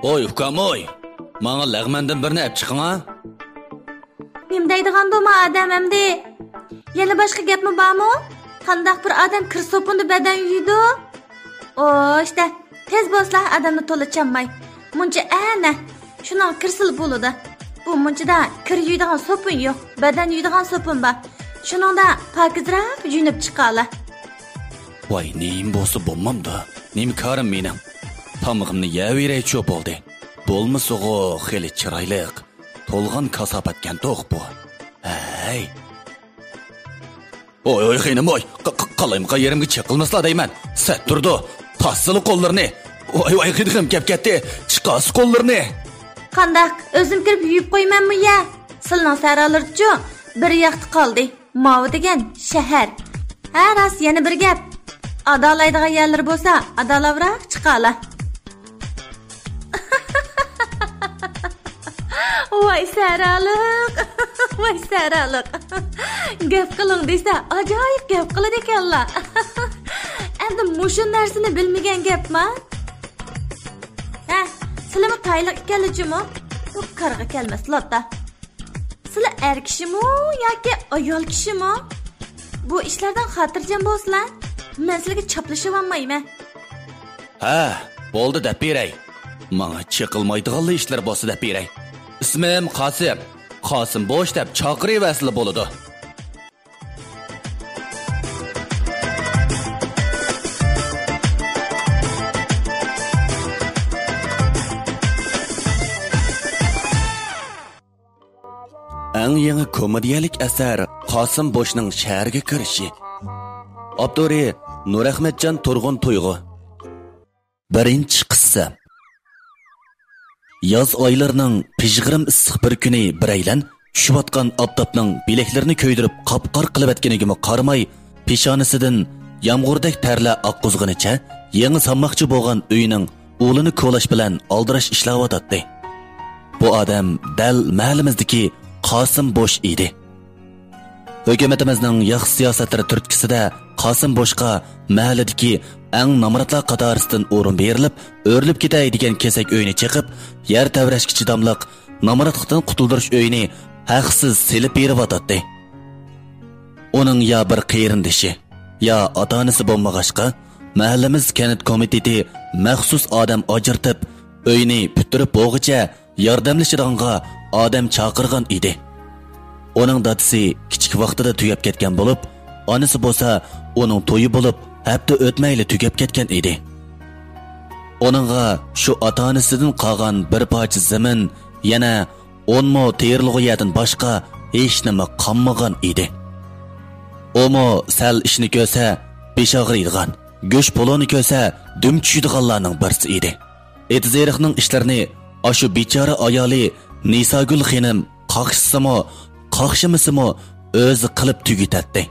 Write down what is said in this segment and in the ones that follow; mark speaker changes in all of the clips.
Speaker 1: Oy ukamoy, bana lağmandan birini ep çıkın ha?
Speaker 2: Mem deydigan doma adam emdi. Yana başka gap mi barmi? Qandaq bir adam kir sopunda badan yuydi. O işte tez boslar adamni to'lachamay. Muncha ana shundan kirsil bo'ladi. Bu munchada kir yuydigan sopun yo'q, badan yuydigan sopun bor. Shuningda pokizroq yunib chiqala.
Speaker 1: Voy, neyim bo'lsa bo'lmamda. Nim karim mening. Tamig'imni yeviray cho'p oldi. Bo'lmasa-g'o xeli chiroyliq, to'lg'an kasobatgan to'q bu. Hey. Oy xenim oy, qalayımqa yerimga chiqilmasla deyman. Sat turdi. Tasılı qo'llarini. Voy xidim kep ketdi. Chiqas qo'llarini.
Speaker 2: Qandaq o'zim kirib yuyib qo'ymanmi ya? Silning saralarchi bir yoqda qoldi. Mavi degan shahar. Ha, ras yana bir gap. Adalaydigan yerlar bo'lsa, adalavroq chiqala. Voy saraliq. Voy saraliq. Gap qiling desa, ajoyib gap qiladi ekanlar. Endi mushu narsani bilmagan gapmi? Ha, sizlar tayliq ekanligimi? Bu qarg'a kelmas lotta. Sizlar er kishimi yoki ayol kishimi? Bu ishlardan xotirjam bo'lsizlar. Men sizlarga chaplashib olmayman.
Speaker 1: Ha, bo'ldi deb beray. Menga chiqilmaydiganli ishlar bo'lsa deb beray. İsmim Qasim. Qasim boş deb chaqirivasli bo'ladi. Eng yangi komediyalik asar Qasim Boshning shaharga kirishi. Avtori Nurahmatjon Turg'un To'yg'u. Birinchi qissa. Yoz oylarının pijg'irim issiq bir kuni biraylan tushayotgan oftobning bileklarini ko'ydirib qop-qor qilib etganiga qaramay, peshonasidan yomg'irdak tarlar oqqizg'inicha yangi sanmoqchi bo'lgan uyining o'g'lini ko'lash bilan oldirash ishlayotdi. Bu odam dal mahallamizdagi Qasim Bosh edi. Hukumatimizning yaxshi siyosatlari turtkisida Qasim Boshqa mahalladagi eng namratlar qatorisidan o'rin berilib, o'rilib ketay degan kesak uyini chiqib, yer tavrashga chidamliq namratlikdan qutuldirish uyini haqsiz silib berib-atdi. Uning ya bir qeyrindishi, ya ota-onasi bo'lmag'achqa, mahallamiz kanit komiteti maxsus odam ajirtib, uyini putirib bo'g'icha yordamlashadiganga odam chaqirgan edi. Uning dadasi kichik vaqtida tugab ketgan bo'lib, onasi bo'lsa uning to'yi bo'lib hafta o'tmayli tugab ketgan edi. Oningga shu ota-onasidan qolgan bir parcha zamin, yana 10 mo terilg'iyadan boshqa hech nima qolmagan edi. Omo sal ishni ko'rsa, besh og'riydigan, go'sh poloni ko'rsa, dum tushadiganlarning birisi edi. Etizeriqning ishlarini ashu bechora ayoli Nisagul xonim qaqshsimi, qaqshimisimi o'zi qilib tugitatdi.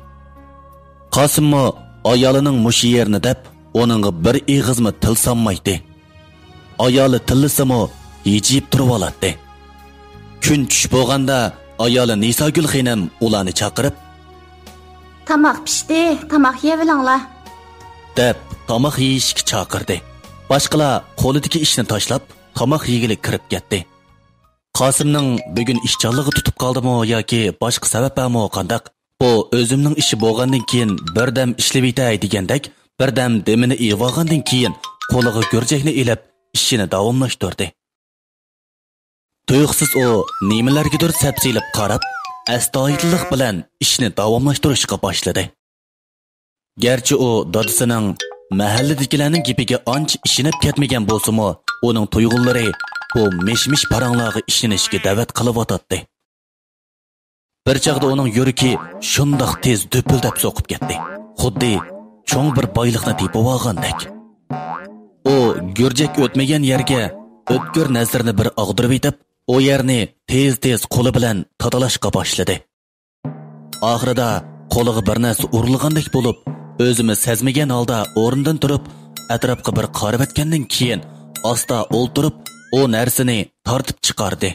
Speaker 1: Qasimmo ayolining mushi yerini deb oningga bir ig'izmi til sanmaydi. Ayoli tillisimi yejib turib oladi. Kun tush bo'lganda ayoli Nisagul xonim ularni chaqirib,
Speaker 2: "Tamoq pishdi, tamoq yevilinglar"
Speaker 1: deb tamoq yeyishga chaqirdi. Boshqalar qo'lidagi ishni tashlab tamoq yegili kirib ketdi. Qasimning bugun ishchanligi tutib qoldimi yoki boshqa sababmi qandaq? Bu o'zimning ishi bo'lgandan keyin birdam ishlab yetay degandek, birdam demini yig'gandan keyin qo'liga go'rjakni ilib ishini davomlashtirdi. Tuyuqsiz o nimalargadir sapsilib qarab, astoydillik bilan ishni davomlashtirishga boshladi. Garchi o dadasining mahalladagilarning gapiga ancha ishinib ketmagan bo'lsa-mu, uning tuyg'unlari bu meshmish paranglarga ishlanishga da'vat qilib o'tadi. Bir chaqda uning yuragi shundoq tez do'pildab so'qib ketdi. Xuddi cho'ng bir boyliqni tepib olgandek. O go'rjak o'tmagan yerga o'tkir nazarni bir og'dirib etib, o yerni tez-tez qo'li bilan tozalashga boshladi. Oxirida qo'liga bir narsa urilgandek bo'lib, o'zimiz sezmagan holda o'rnidan turib, atrofga bir qarab etgandan keyin asta o'ltirib, o narsani tortib chiqardi.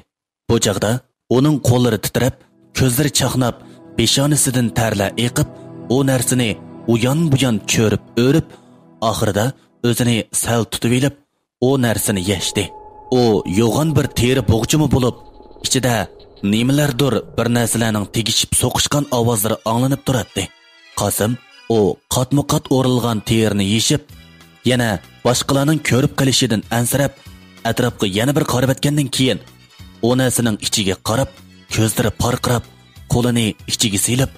Speaker 1: Bu chaqda uning qo'llari titrab, ko'zlari chaqnab, peshonasidan tarlar eqib, o narsani uyon-buyon cho'rib, o'rib, oxirida o'zini sal tutib elib, o narsani yechdi. u yo'g'on bir teri bo'g'chimi bo'lib, ichida nimalardir bir narsalarning tegishib so'qishgan ovozlari anglanib turadi. Qosim u qatma-qat o'rilgan terini yeshib, yana boshqalarning ko'rib qolishidan ansirab, atrofga yana bir qarab o'tgandan keyin u narsaning ichiga qarab, ko'zlari parqirab, qo'lini ichiga silib,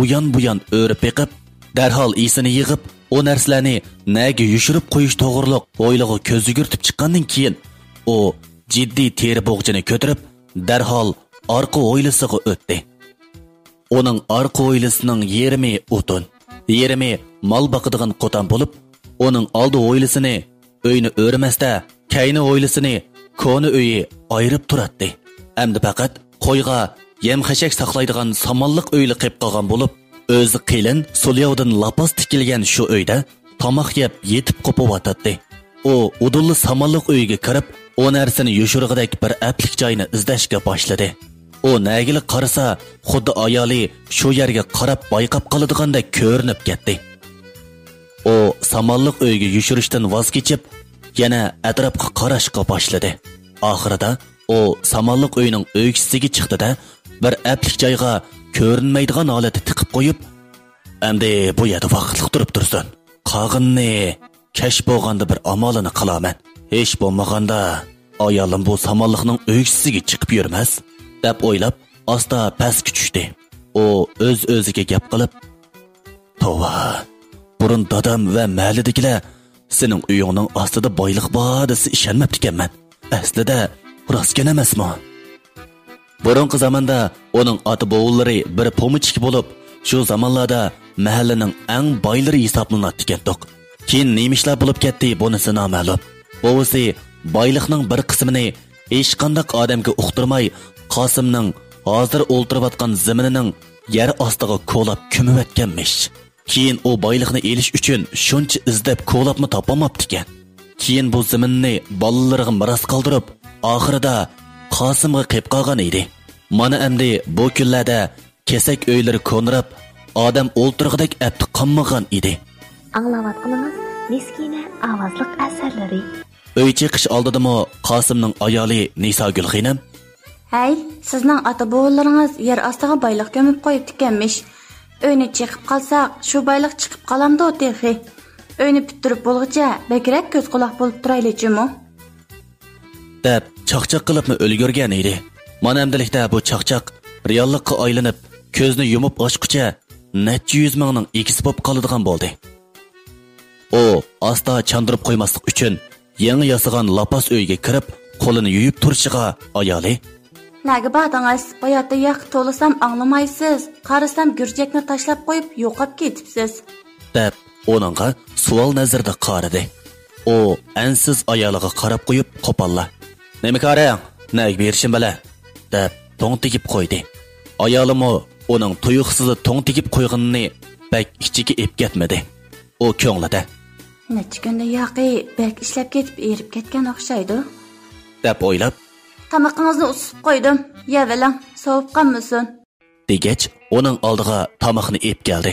Speaker 1: uyon-buyon o'rib beqib, darhol esini yig'ib, o narsalarni naga yushirib qo'yish to'g'riliq o'ylig'i ko'z yugurtib chiqqandan keyin u jiddiy teri bo'g'chini ko'tarib, darhol orqa o'ylisiga o'tdi. Uning orqa o'ylisining yerimi o'tin, yerimi mol boqadigan qo'tan bo'lib, uning oldi o'ylisini uyni o'rmasda, kayni o'ylisini ko'ni uyi ayirib turadi. Endi faqat qo'yga yem-xashak saqlaydigan samonliq uyli qilib qolgan bo'lib, o'zi qilin so'lyovdan lapas tikilgan shu uyda tomoq yeb yetib qo'piyotdi. U udulli samonliq uyiga kirib, o narsani yushurg'idek bir aplik joyni izlashga boshladi. U nagili qarasa, xuddi ayoli shu yerga qarab bayqab qoladigandek ko'rinib ketdi. U samonliq uyiga yushurishdan voz kechib, yana atrofga qarashga boshladi. Oxirida u samonliq uyining o'ychisiga chiqdi-da, bir aplik joyga ko'rinmaydigan holatda tiqib qo'yib, endi bu yerda vaqtliq turib tursin. Qog'inni kash bo'lganda bir amalini qilaman. Hech bo'lmaganda ayolim bu samonliqning o'ychisiga chiqib yurmas, deb o'ylab, asta pastga tushdi. U o'z-o'ziga gap qilib, "Tova, burun dadam va mahallidagilar sening uyingning ostida boyliq bor desa ishonmabdi ekanman. Aslida rostgan emasmi?" Burunqi zamonda uning ota-bovullari bir pomichki bo'lib, shu zamonlarda mahallaning eng boylari hisoblanadi ekandiq. Keyin nemishlar bo'lib ketdi, bunisi noma'lum. Bovisi boyliqning bir qismini hech qanday odamga uqtirmay, Qosimning hozir o'ltirayotgan zaminining yer ostiga ko'lab ko'mib o'tganmish. Keyin u boyliqni elish uchun shuncha izlab ko'labmi topamabdi ekan. Keyin bu zaminni bolalariga miros qoldirib, oxirida Qosimga qilib qolgan edi. Mana endi bu kunlarda kesak uylari ko'nrab, odam o'ltirg'idek apti qolmagan edi.
Speaker 3: Anglayotganimiz Miskina ovozliq asarlari.
Speaker 1: Uy chiqish oldidami Qosimning ayoli Nisogul xonam,
Speaker 2: "Hey, sizning ota-bovularingiz yer ostiga boyliq ko'mib qo'yibdi ekanmish. Uyni chiqib qolsaq, shu boyliq chiqib qolamdi o'texi. Uyni bitirib bo'lguncha bakrak ko'z quloq bo'lib turaylikmi?"
Speaker 1: deb chaqchaq qilibmi o'lgurgan edi. Mana amdilikda bu chaqchaq reallikqa aylanib, ko'zni yumib ochqucha necha yuz mingning egisi bo'lib qoladigan bo'ldi. U asta chandırib qo'ymaslik uchun yangi yasagan lapas uyga kirib, qo'lini yuyib turishiga ayoli,
Speaker 2: "Naga bordingiz? Bu yerda yoq to'lasam anglamaysiz. Qarasam gurjakni tashlab qo'yib yo'qab ketibsiz."
Speaker 1: deb onunga savol nazarda qaradi. U ansiz ayoliga qarab qo'yib qo'palla, "Nima qarang? Nega berishim bala?" deb to'ng tegib qo'ydi. Ayolimi uning tuyuqsiz to'ng tegib qo'yganini bak ichiga ep ketmadi. U ko'nglida,
Speaker 2: "Necha kunda yoqi bak ishlab ketib erib ketgan o'xshaydi"
Speaker 1: deb o'ylab,
Speaker 2: "Tamoqingizni usib qo'ydim. Yevelang, sovib qolmasin"
Speaker 1: degach, uning oldiga tamoqni ep keldi.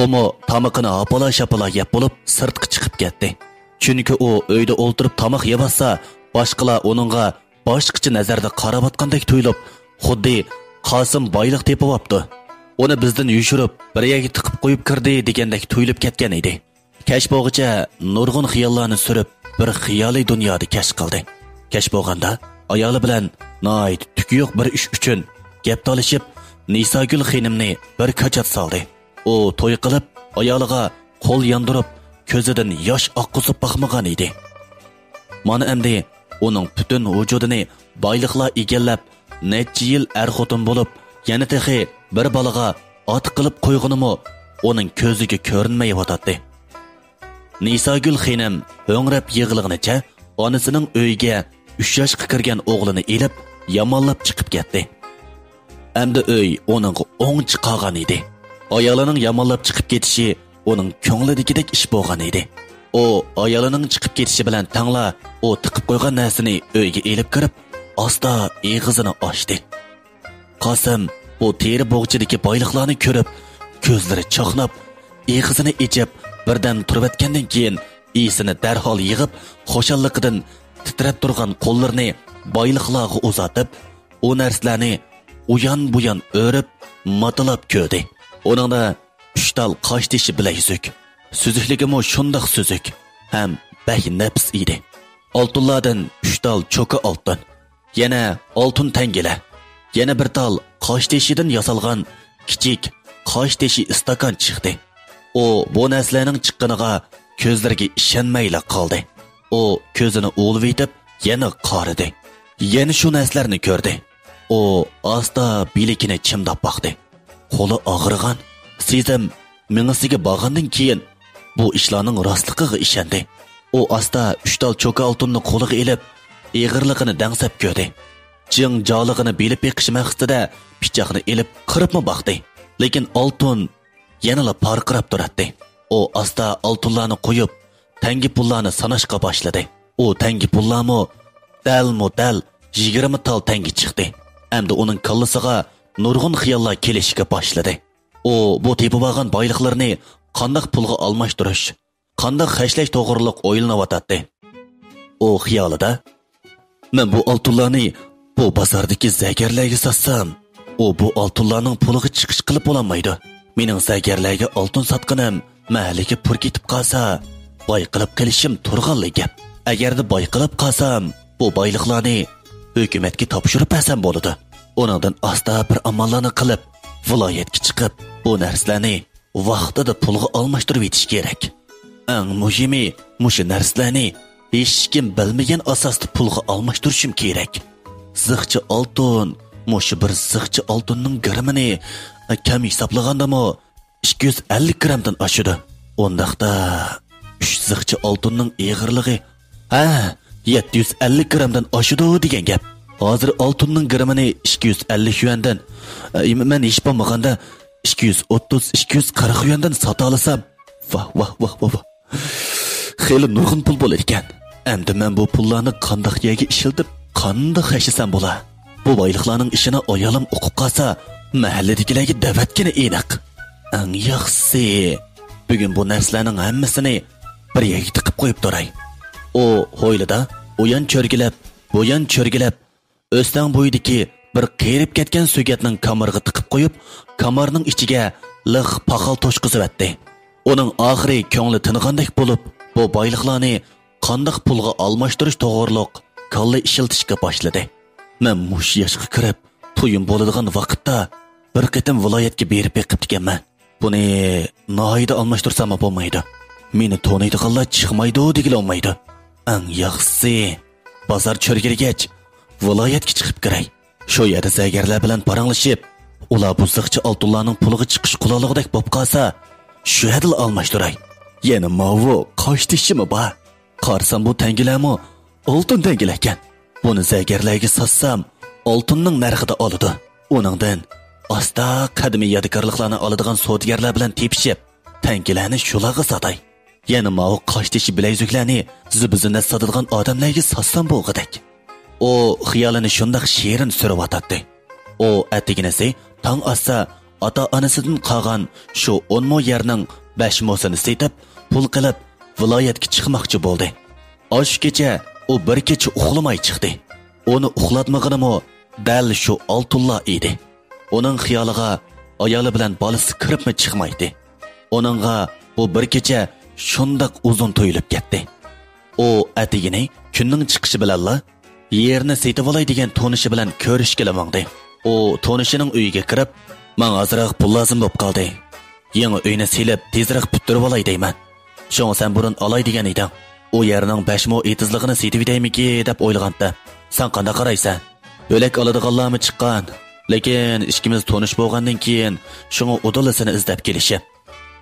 Speaker 1: Umu tamoqini apala-shapala yeb bo'lib sirtqa chiqib ketdi. Chunki u uyda o'ltirib tamoq yebasa, boshqalar uningga boshqacha nazarda qarayotgandek tuyulib, xuddi Qosim boyliq tepibapti. Uni bizdan yushirib, bir yerga tiqib qo'yib kirdi degandek tuyulib ketgan edi. Kash bo'g'icha nurg'un xiyollarni surib, bir xiyoliy dunyoda kash qildi. Kash bo'lganda ayoli bilan noyt tuki yo'q bir ish uchun gap talashib, Nisogul xonimni bir kachat soldi. U to'y qilib, ayoliga qo'l yondirib, ko'zidan yosh oqqizib boqmagan edi. Mana endi uning butun vujudini boyliqlar egallab, necha yil er-xotin bo'lib, yana texi bir balaga ot qilib qo'ygunimi uning ko'ziga ko'rinmay yotadi. Nisogul xonim ho'ngrab yig'lig'inicha onasining uyiga 3 yoshga kirgan o'g'lini elib, yamonlab chiqib ketdi. Endi uy uning o'ngchi qolgan edi. Ayolining yamonlab chiqib ketishi uning ko'nglidagidek ish bo'lgan edi. U ayolining chiqib ketishi bilan tangla u tiqib qo'ygan narsani uyga elib kirib, asta eg'izini ochdi. Qosim u teri bo'g'chidagi boyliqlarni ko'rib, ko'zlari chaqnab, eg'izini ichib, birdan turib o'tgandan keyin esini darhol yig'ib, xo'shalligidan titrab turgan qo'llarini boyliqlarga uzatib, u narsalarni uyan-buyan o'rib, matilab ko'rdi. Uningda 3 tal qosh tishi bilaguzuk. Suzukligimi shundoq suzuk, ham bak nafs edi. Oltinlardan 3 tal cho'ka oltin, yana oltin tangilar, yana bir tal qosh tishidan yasalgan kichik qosh tishi istakan chiqdi. O bu narsalarning chiqqaniga ko'zlariga ishonmayla qoldi. O ko'zini o'lvitib, yana qaradi. Yana shu narsalarni ko'rdi. O asta bilikini chimdab boqdi. Qo'li og'rigan, sezim mingisiga borgandan keyin bu ishlarning rostligiga ishondi. O asta 3 tal cho'ka oltinni qo'liga ilib, eg'irligini dangsab ko'rdi. Jing joligini bilib beqish maqsadida pichoqni ilib qiribmi boqdi. Lekin oltin yanala parqirab turadi. O asta oltinlarni qo'yib, tangi pullarni sanashga boshladi. O tangi pullarmi dal 20 tal tangi chiqdi. Endi uning kallasiga nurg'un xiyollar kelishga boshladi. O bu tepib olgan boyliqlarni qanday pulga almashtirish, qanday xashlash to'g'riliq o'ylanayotdi. O xiyolida, men bu oltinlarni bu bozordagi zagarlarga satsam, o bu oltinlarning puliga chiqish qilib bo'lmaydi. Mening zagarlarga oltin sotqinim mahalliga pur ketib qolsa, boy qilib qilishim turg'anli gap. Agarda boy qilib qolsam, bu boyliqlarni hukumatga topshirib bersam bo'ladi. Ondan asta bir amallarni qilib, viloyatga chiqib, bu narsalarni vaqtida pulga almashtirib etish kerak. Eng muhimi, mushu narsalarni hech kim bilmagan asosda pulga almashtirishim kerak. Zig'chi oltin, mushu bir zig'chi oltinning gramini kam hisoblagandami 250 gramdan oshadi. Ondaqda 3 zig'chi oltinning eg'irligi 750 gramdan oshadi degan gap. Hozir oltinning gramini 250 yuandan, men hech bo'lmaganda 230-240 yuandan sota olsam, vah. Xeyli nurg'un pul bo'lar ekan. Endi men bu pullarni qanday yerga ishiltib, qanday xashlasam bo'lar? Bu boyliqlarning ishini oyolim o'qib qolsa, mahalladagilarga da'vatgina aniq. Eng yaxshisi, bugun bu narsalarning hammasini bir yerga tiqib qo'yib turay. O ho'ylida uyan cho'rgilab, o'stan bo'yidagi bir qerib ketgan sugatning kamarga tiqib qo'yib, kamarning ichiga liq paqal to'shqizib. Uning oxiri ko'ngli tinigandek bo'lib, bu boyliqlarni qanday pulga almashtirish to'g'riliq kalla ishiltishga boshladi. Men mush yoshga kirib, to'yim bo'ladigan vaqtda bir qitim viloyatga berib beqib deganman. Buni noyida almashtirsam bo'lmaydi. Meni to'naydiganlar chiqmaydi degila olmaydi. Eng yaxshisi, bozor cho'rgirgach, viloyatga chiqib kiray. Shu yerda zagarlar bilan paranglashib, ular bu zig'chi oltinlarning puliga chiqish qulayligidek bo'lib qolsa, shu hadil almashtiray. Yana mavu qosh tishimi bor. Qarsam bu tangilarmi oltin tangilar ekan. Buni zagarlarga satsam, oltinning narxida oladi. Uningdan asta qadimiy yodgorliklarni oladigan savdogarlar bilan tepishib, tangilarni shularga sotay. Yana mavu qosh tishi bilaguzuklarni zibizini sotadigan odamlarga satsam bo'lg'idek. O xiyolini shundoq shirin surib-atadi. O atiginasi tong assa ota-onasidan qolgan shu 10 mo yerning 5 mosini setib, pul qilib viloyatga chiqmoqchi bo'ldi. Osh kecha u bir kecha uxlamay chiqdi. Uni uxlatmaganimi dal shu oltinlar edi. Uning xiyoliga ayoli bilan bolasi kiribmi chiqmaydi. Uningga bu bir kecha shundoq uzun to'yilib ketdi. O atigini kunning chiqishi bilanla yerni setib olay degan tonishi bilan ko'rishga lamangdi. O tonishining uyiga kirib, "Men hozirroq pul lozim bo'lib qoldi. Yangi uyni silib, tezroq bitirib olay deyman. Shunga sen burun olay degan eding. O yerning 5 mo etizligini setib edaymiki deb o'ylaganda, sen qanday qaraysan? O'lak oladiganlarmi chiqqan? Lekin ikkimiz tonish bo'lgandan keyin shunga udulisini izlab kelishib"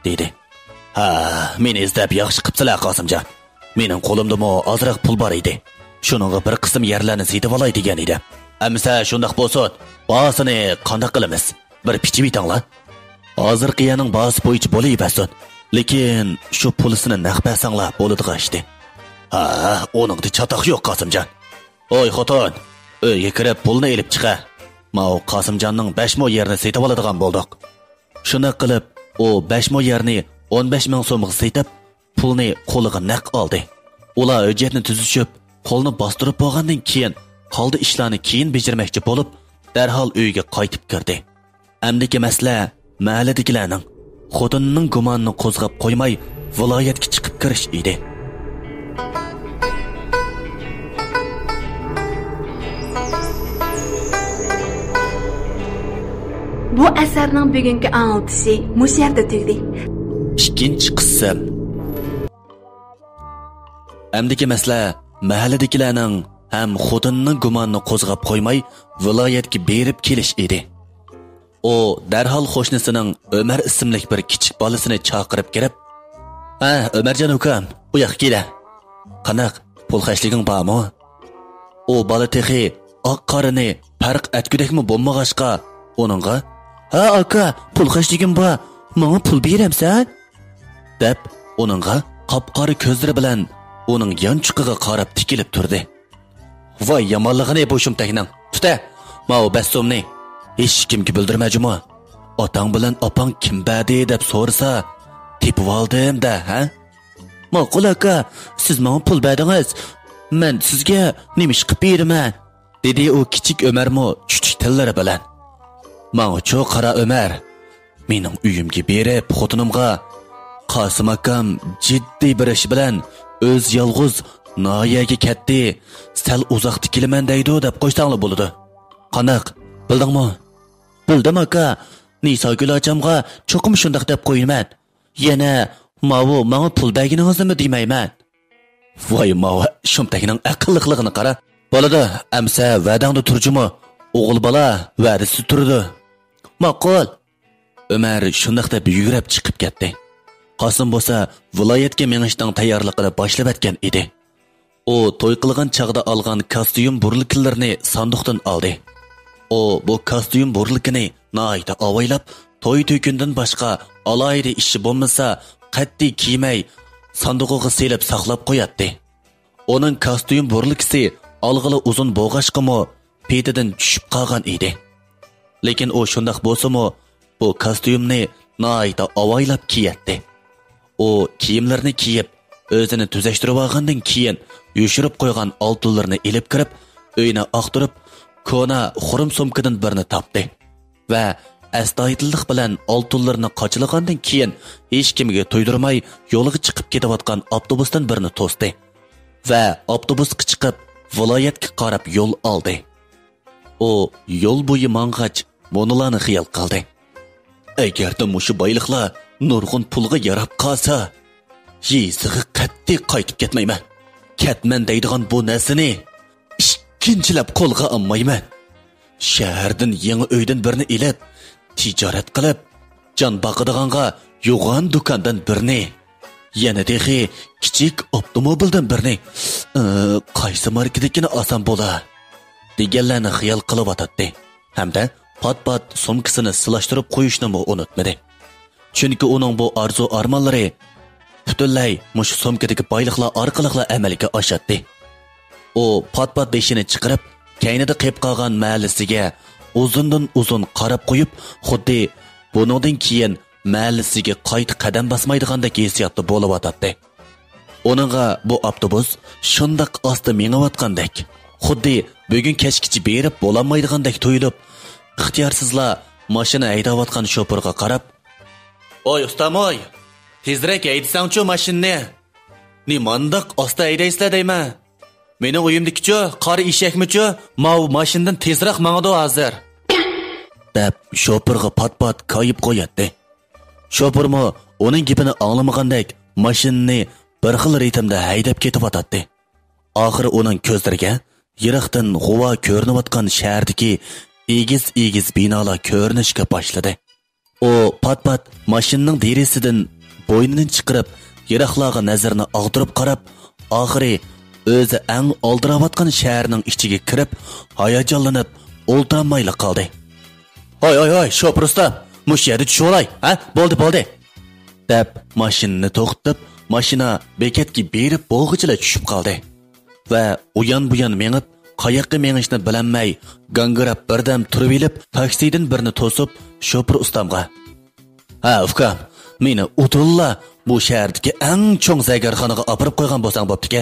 Speaker 1: dedi. "Ha, meni izlab yaxshi qilibsizlar Qosimjon. Mening qo'limda ozroq pul bor edi. Shuningga bir qism yerlarni setib olay degan edi. Amsa shundoq bo'lsin. Bahosini qanday qilamiz? Bir pichib etanglar. Hozir qiyaning bahosi bo'yicha bo'layversin. Lekin shu pulisini naq bersanglar bo'ladigan ishdi." "Ha, o'ningda chatoq yo'q Qosimjon. Oy xotin, uyga kirib pulni elib chiqa. Mao Qosimjonning 5 mo yerni setib oladigan bo'ldik." Shuna qilib, o 5 mo yerni 15 ming so'mga setib, pulni qo'liga naq oldi. Ular hujjatni tuzishib, qo'lni bostirib bo'lgandan keyin qoldi ishlarni keyin bajarmoqchi bo'lib, darhol uyga qaytib kirdi. Amdiki masala mahalladagilarning xotinining gumonini qo'zg'ab qo'ymay viloyatga chiqib kirish edi.
Speaker 4: Bu asarning bugungi anglitishi mush yerda tugdi.
Speaker 1: Ikkinchi qism. Amdiki masala mahalladagilarning ham xotinining gumonini qo'zg'ab qo'ymay viloyatga berib kelish edi. O darhol qo'shnisining Ömer ismli bir kichik bolasini chaqirib kelib, "Ha, Ömerjon ukam, bu yoqqa kel. Qanaq pul xashliging bormi?" O bola texi oq qorini farq atgudekmi bo'lmag'ashqa uningga, "Ha aka, pul xashligim bor, menga pul beramsan?" deb uningga qop-qora ko'zlari bilan uning yanchiqiga qarab tikilib turdi. "Voy yomonlig'ini bu shumtakning. Tuta, mau basomni. Hech kimga bildirmajimi? Otang bilan opang kim badi deb so'rasa, tepib oldim-da, ha? Ma'qul aka, siz menga pul berdingiz. Men sizga nima ish qilib beraman?" dedi u kichik Ömermi chuchuk tillari bilan. "Menga cho qara Ömer. Mening uyimga berib, xotinimga Qosim akam jiddiy bir ish bilan o'z yolg'iz noyaga ketdi. Sal uzoqda kelaman deydi deb qo'ysanglar bo'ladi. Qanaq? Bildingmi?" "Bildim aka. Nisogul achamga cho'qim shundoq deb qo'yaman. Yana mavo menga pul berganingizni demayman." "Voy mavo, shumtagining aqlliqligini qara. Bolada amsa va'dangda turjimi? O'g'il bola va'dasi turdi." "Ma'qul." Ömer shundoq deb yugurib chiqib ketdi. Qosim bo'lsa viloyatga menishning tayyorligini boshlab etgan edi. U to'y qilgan chaqda olgan kostyum burliklarini sanduqdan oldi. O bu kostyum burlikini noyda avaylab, to'y to'kundan boshqa alayda ishi bo'lmasa, qat'iy kiymay sanduqiga selib saqlab qo'yatdi. Uning kostyum burlikisi olg'ili uzun bo'g'ashqimi petidan tushib qolgan edi. Lekin u shundoq bo'lsa-mu, bu kostyumni noyda avaylab kiyatdi. O kiyimlarini kiyib, o'zini tuzashtirib olgandan keyin yushirib qo'ygan oltinlarni elib kirib, uyni oqtirib, kona xurum sumkadan birini topdi va astoydillik bilan oltinlarni qochilagandan keyin hech kimga to'ydirmay yo'liga chiqib ketayotgan avtobusdan birini to'sdi va avtobusga chiqib viloyatga qarab yo'l oldi. O yo'l bo'yi mang'ach monolarni xiyol qildi. Agarda mushu boyliqlar nurg'un pulga yarab qolsa, yezig'i qattiq qaytib ketmayman. Ketman deydigan bu narsani ikkinchilab qo'lga olmayman. Shahardan yangi uydan birini ilib, tijorat qilib, jon boqidiganga yo'g'on do'kondan birini, yana texi kichik avtomobildan birini, qaysi markadagini oson bo'la deganlarni xiyol qilib o'tadi. Hamda pat-pat sumkasini silashtirib qo'yishni unutmadi. Chunki uning bu arzu armonlari butunlay mush sumkadagi boyliqlar orqali amalga oshadi. O pat-pat beshini chiqarib, kaynida qilib qolgan mahallasiga uzundan uzun qarab qo'yib, xuddi buningdan keyin mahallasiga qayta qadam basmaydigandek hissiyotda bo'lib o'tadi. Uningga bu avtobus shundoq osti mengayotgandek, xuddi bugun kechgacha berib bo'lamaydigandek tuyulib, ixtiyorsizlar mashina haydayotgan shofirga qarab, "Oy ustamoy, tezroq haydasang-chu mashinani. Nimandaq osta haydaysizlar deyman. Mening uyimdagi-chu, qori eshakmi-chu, mau mashindan tezroq mangadi hozir." deb shofirga pat-pat qayib qo'yatdi. Shofirmo uning gapini anglamagandek mashinani bir xil ritmda haydab ketib o'tadi. Oxiri uning ko'zlariga yiroqdan g'uva ko'rinayotgan shahardagi egiz binolar ko'rinishga boshladi. O pat-pat mashinaning derisidan bo'ynini chiqarib, yiroqlarga nazarini og'dirib qarab, oxiri o'zi eng oldirayotgan shaharning ichiga kirib, hayajonlanib, o'ltirolmayla qoldi. "Hoy, shofir usta, mush yerda tushib olay, ha? Bo'ldi." deb mashinani to'xtatib, mashina bekatga berib bo'g'ichila tushib qoldi. Va uyan-buyan mengib, qayoqqa mengishni bilmay, gangirab birdam turib elib, taksidan birini to'sib, shofir ustamga, "Ha, ukam, meni utulla bu shahardagi eng cho'ng zagarxonaga olib qo'ygan bo'lsang bo'pti-ku"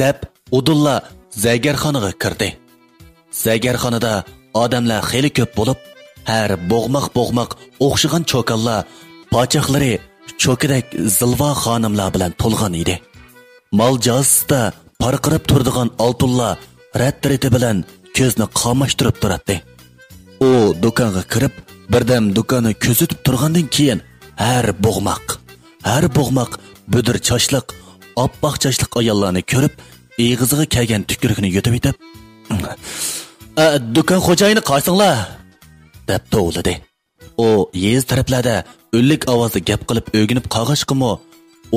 Speaker 1: deb udulla zagarxonaga kirdi. Zagarxonada odamlar xeyli ko'p bo'lib, har bo'g'moq o'xshagan cho'kanlar, pochoqlari cho'kidak zilva xonimlar bilan to'lgan edi. Mol jozisida parqirib turadigan oltinlar rat-rati bilan ko'zni qamashtirib turardi. U do'konga kirib, birdam do'konni ko'zitib turgandan keyin har bo'g'moq budir choshliq, oppoq choshliq ayollarni ko'rib, eg'iziga kelgan tükürükni yutib etib, "Do'kon xo'jayini qaysinglar?" deb to'g'ladi. U yez taraflarda o'llik ovozda gap qilib o'ginib qolg'ashqimi,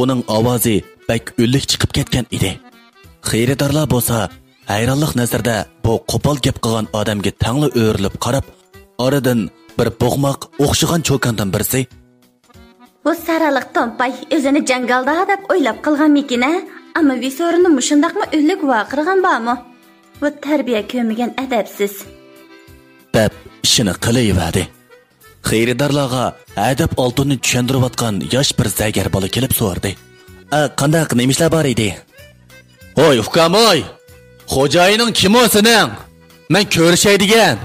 Speaker 1: uning ovozi bak o'llik chiqib ketgan edi. Xaridorlar bo'lsa, hayronlik nazarda bu qo'pol gap qilgan odamga tangli o'rilib qarab, oradan bir bo'g'moq o'xshagan cho'kandan birisi
Speaker 2: Bu saraliq tompay o'zini jangalda deb o'ylab qilganmikin-a? Ammo visorini mushundaqmi o'llik vaqirgan bormi? Bu tarbiya ko'rmagan adabsiz.
Speaker 1: deb ishini qilayverdi. Xaridorlarga adab oltinni tushuntirayotgan yosh bir zagar bola kelib so'radi. "Qandaq nima ishlar bor edi?" "Hoy, ukamoy! Xo'jayining kim o'sining? Men ko'rishaydigan."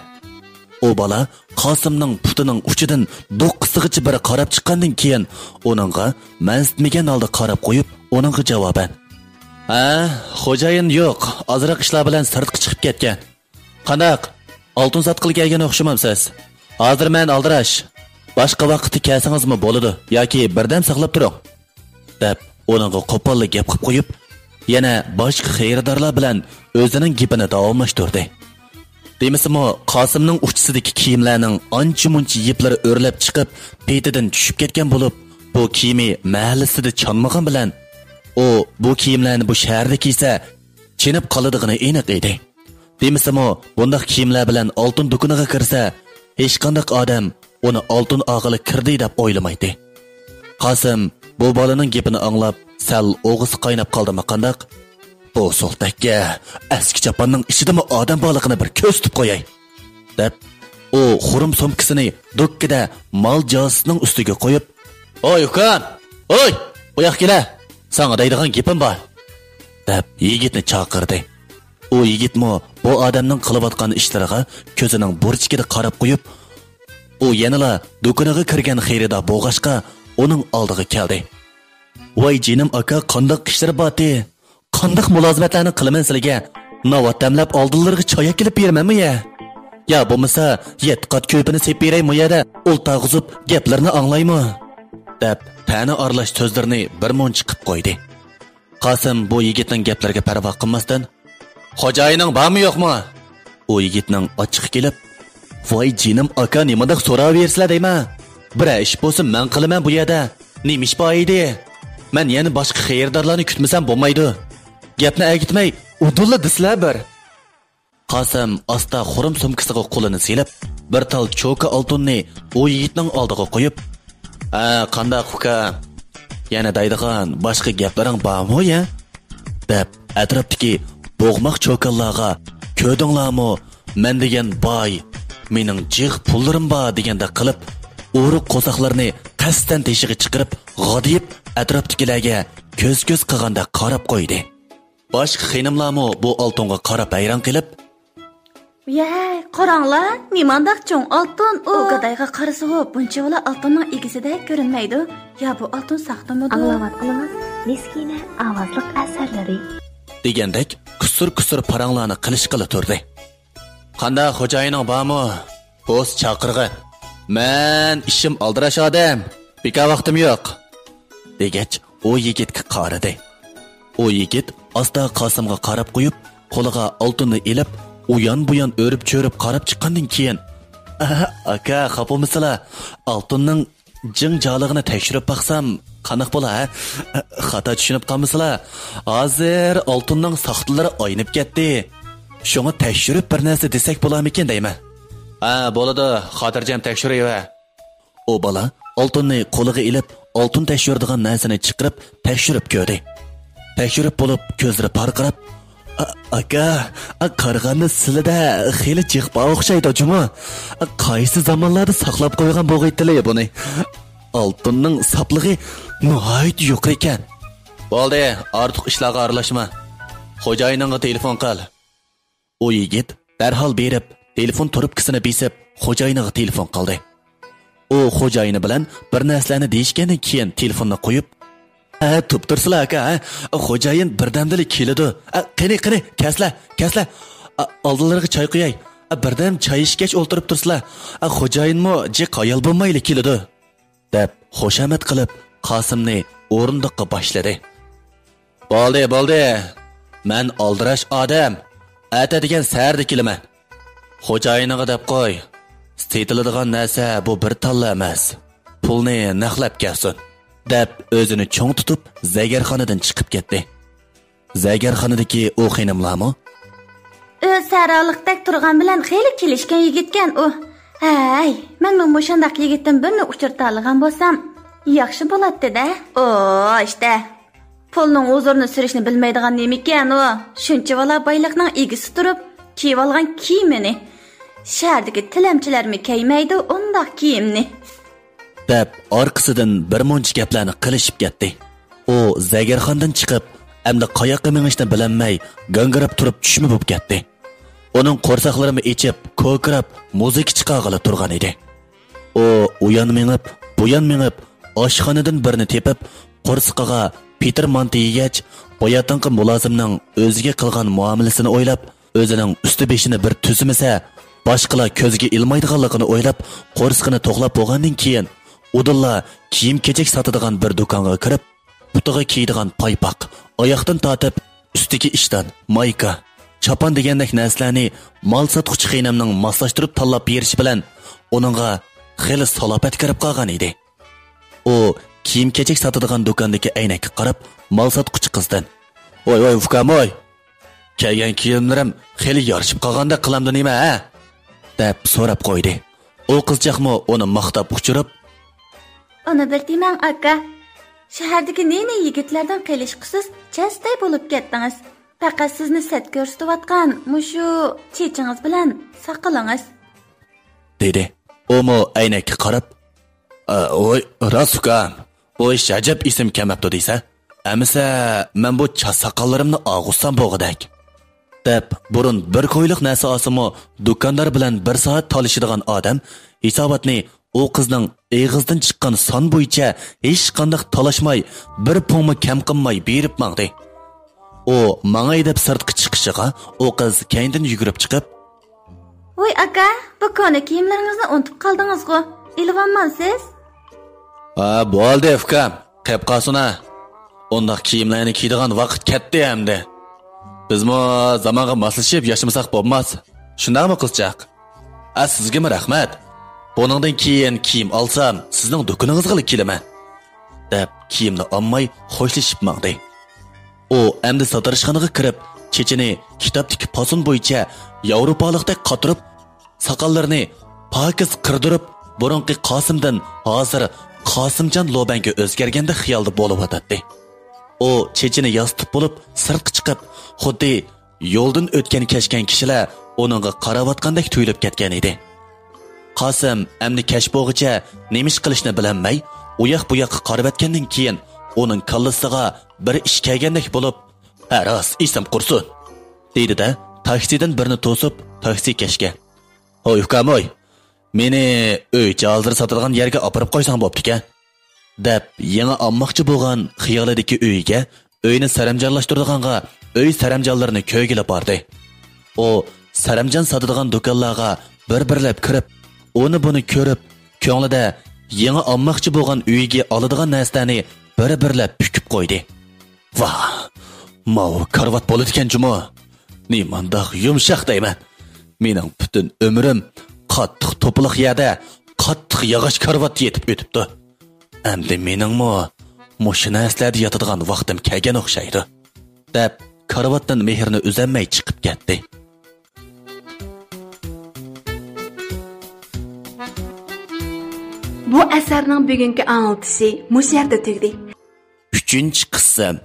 Speaker 1: O bola Qosimning putining uchidan do'qqisigacha bir qarab chiqqandan keyin uningga mansitmagan holda qarab qo'yib, uningga javoban: "Xo'jayin yo'q, ozroq ishlar bilan sirtqa chiqib ketgan. Qanaq? Oltin sotqil kelgan o'xshamamsiz. Hozir men aldirash. Boshqa vaqtda kelsingizmi bo'ladi yoki birdam saqlab turing." deb uningga qo'pollik gap qilib qo'yib, yana boshqa xaridorlar bilan o'zining gapini davomlashtirdi. Demisimi, Qosimning uchisidagi kiyimlarning ancha-muncha yiplari o'rlab chiqib, petidan tushib ketgan bo'lib, bu kiyimi mahallasida chanmagan bilan u bu kiyimlarni bu shaharda kiysa, chinib qoladigini aniq edi. Demisimi, bunday kiyimlar bilan oltin do'koniga kirsa, hech qanday odam uni oltin og'ili kirdi deb o'ylamaydi. Qosim bu bolaning gapini anglab, sal o'g'isi qaynab qoldimi qandaq? "Bu sultakka eski chaponning ichidami odam baliqini bir ko'z tutib qo'yay" deb u xurum somkasini do'kkida mol jozisining ustiga qo'yib, "Oy ukan, oy, bu yoqqa kela, sana deydigan gapim bor" deb yigitni chaqirdi. U yigitmi bu odamning qilayotgan ishlariga ko'zining burchkida qarab qo'yib, u yanala do'koniga kirgan xaridor bo'g'ashqa uning oldiga keldi. "Voy jinim aka, qandoq ishlar bor-ti? Qandoq mulozimatlarni qilaman sizlarga? Novat damlab oldinlarga choy kelib bermanmi ya? Ya bo'lmasa, yetqat ko'pini sep beraymi ya da o'ltag'izib gaplarni anglaymi?" deb ta'na aralash so'zlarini bir mun chiqib qo'ydi. Qosim bu yigitning gaplariga parvo qilmasdan, "Xo'jayining bormi yo'qmi?" U yigitning ochiq kelib, "Voy jinim aka, nimadak so'raversizlar deyman. Bir ish bo'lsa men qilaman bu yerda. Nima ish bor edi? Men yana boshqa xaridorlarni kutmasam bo'lmaydi. Gapni agitmay, udulla dislar bir." Qosim asta xurum sumkasiga qo'lini silib, bir tal cho'ka oltinni u yigitning oldiga qo'yib, "Qanday uka? Yana daydigan boshqa gaplaring bormi ya?" deb atrofdagi bo'g'moq cho'kanlarga "Ko'rdinglarmi? Men degan boy, mening jig' pullarim bor" deganda qilib, o'riq qo'saqlarni qasddan teshig'i chiqarib, g'odiyib atrofdagilarga ko'z-ko'z qilganda qarab qo'ydi. Boshqa xonimlarmi bu oltinga qarab hayron qilib,
Speaker 2: "Yey, qaranglar, nimandaq cho'ng oltin u." Gadayga qarasa, buncha oltinning egisida ko'rinmaydi. Ya bu oltin saxtamidi?
Speaker 3: Anglayotganimiz Miskina ovozliq asarlari
Speaker 1: degandek kusur paranglarni qilishqili turdi. "Qanday xo'jayining bormi? Post chaqirg'i. Men ishim aldirash odam. Beka vaqtim yo'q" degach, u yigitga qaradi. U yigit asta Qosimga qarab qo'yib, qo'liga oltinni elib, u yon-bu-yon o'rib-cho'rib qarab chiqqandan keyin, "Aka, xapomisizlar? Oltinning jing-jolig'ini tekshirib baqsam, qanaq bo'lar? Xato tushunib qolmisizlar? Hozir oltinning soxtalari oynib ketdi. Shuni tekshirib bir narsa desak bo'larmikin deyman." "Bo'ladi, xotirjam tekshiraver." U bola oltinni qo'liga ilib, oltin tekshiradigan narsani chiqarib, tekshirib ko'rdi. Tekshirib bo'lib, ko'zlari parqirab, "Aka, qarag'anda sizlarda xeli jiqba o'xshaydi juma. Qaysi zamonlarda saqlab qo'ygan bo'g'aytili buni? Oltinning saplig'i nihoyat yuqori ekan." "Bo'ldi, ortiq ishlarga aralashma. xo'jayiningga telefon qil. O yigit darhol berib, telefon trubkasini besib, xo'jayiniga telefon qildi. O xo'jayini bilan bir narsalarni deyishgandan keyin telefonni qo'yib, "Tub tursizlar aka, xo'jayin birdamdalik keladi. Qani, kasla. Oldilariga choy qo'yay. Birdam choy ichgach o'ltirib tursizlar. Xo'jayinmo ji qoyil bo'lmayli keladi." deb xushamad qilib, Qosimni o'rindiqqa boshladi. Bo'ldi. Men oldirash odam. Atadigan sardi kelaman. Xo'jayiniga deb qo'y. Setiladigan narsa bu bir talla emas. Pulni naqlab kelsin. deb o'zini cho'ng tutib, zagarxonadan chiqib ketdi. Zagarxonadagi o xonimlarmi?
Speaker 2: Saraliqdek turgan bilan xeyli kelishgan yigitgan u. Hay, men mushundaq yigitdan birini uchirta olgan bo'lsam, yaxshi bo'ladi-da. İşte. Pulning o'zini surishni bilmaydigan nima ekan u? Shuncha vala boyliqning egisi turib, kiyib olgan kiyimini. Shahardagi tilamchilarmi kiymaydi undaq kiyimni.
Speaker 1: deb orqasidan bir muncha gaplarni qilishib ketdi. O zagarxondan chiqib, hamda qayoqqa minishni bilmay, gangirab turib tushma bo'lib ketdi. Uning qo'rsaqlarini ichib, ko'krab, muzika chiqarg'ili turgan edi. O uyan minib, buyan minib, oshxonadan birini tepib, qo'rsaqaga Peter manti yegach, boyatinqi mulozimning o'ziga qilgan muomalasini o'ylab, o'zining usti beshini bir tuzmasa, boshqalar ko'ziga ilmaydiganligini o'ylab, qo'rsaqini to'g'lab bo'lgandan keyin Udilla kiyim-kechak sotadigan bir do'konga kirib, butiga kiydigan paypoq, oyoqdan tortib, ustiga ishdan, mayka, chapan degandek narsalarni mol sotuvchi xonamning moslashtirib tanlab berishi bilan uningga xeli salofat kirib qolgan edi. O kiyim-kechak sotadigan do'kondagi aynakka qarab, mol sotuvchi qizdan: "Voy, ukamoy. Kelgan kiyimlarim xeli yarishib qolganda qilamdi nima, ha?" deb so'rab qo'ydi. O qizchaqmo uni maqtab uchirib,
Speaker 2: "Ona bir demang aka. Shahardagi neni yigitlardan qilishqisiz chastay bo'lib ketdingiz. Faqat sizni set ko'rsatayotgan mushu chechingiz bilan saqlangiz." dedi. Omo aynakka qarab, "Oy, Rasukam. Bu ish ajab ism kamapti deysa, amisa men bu chasaqallarimni og'ussam bo'g'idak." deb burun bir qo'yliq narsa olsimi, do'kondor bilan bir soat talishadigan odam hisobotni o qizning eg'izdan chiqqan son bo'yicha hech qanday talashmay, bir pulmi kam qilmay berib mangdi. O mangay deb sirtqa chiqishiga o qiz keyindan yugurib chiqib, "Voy aka, bu koni kiyimlaringizni unutib qoldingiz-ku. Ilvonmansiz?"
Speaker 1: Bo'ldi ukam, qilib qolsina. Undaq kiyimlarni kiydigan vaqt ketdi hamda. Bizmo zamonga moslashib yashamasak bo'lmas. Shundaqmi qizchaq? Sizga rahmat. Buningdan keyin kiyim olsam, sizning do'koningizga kelaman. deb kiyimni olmay xo'shlashib mangdi. O endi sotirishxonaga kirib, chechini kitobdagi posun bo'yicha Yevropalikdek qatirib, soqollarini pokiz qirdirib, burunqi Qosimdan hozir Qosimjon Lobanga o'zgarganda xiyolda bo'lib o'tadi. O chechini yostib bo'lib, sirtqa chiqib, xuddi yo'ldan o'tgan kashgan kishilar uningga qaravotgandek tuyulib ketgan edi. Qosim endi kashbog'icha nemish qilishni bilmay, u yoq bu yoqqa qarab o'tgandan keyin uning kallasiga bir ish kelgandek bo'lib, "Aras, ism qursin" dedi-da, taksidan birini to'sib, taksi kashga: "Hoy ukamoy, meni uy jozir sotadigan yerga olib qo'ysang bo'pti-ku" deb yangi olmoqchi bo'lgan xiyolidagi uyiga, uyni saramjonlashtiradiganga uy saramjonlarini ko'ygilib bordi. O saramjon sotadigan do'konlarga bir-birlab kirib, uni buni ko'rib, ko'nglida yangi olmoqchi bo'lgan uyiga oladigan narsalarni bir-birlab pukib qo'ydi. "Vah, mau karvat bo'ladigan jumo. Nimandaq yumshoq deyman. Mening butun umrim qattiq to'pliq yerda qattiq yog'och karvat yetib o'tibdi. Endi meningmi mushu narsalarda yotadigan vaqtim kelgan o'xshaydi" deb karvatdan mehrni uzanmay chiqib ketdi.
Speaker 4: Bu asarning bugungi anglitishi mush yerda tugdi.
Speaker 1: 3-qism.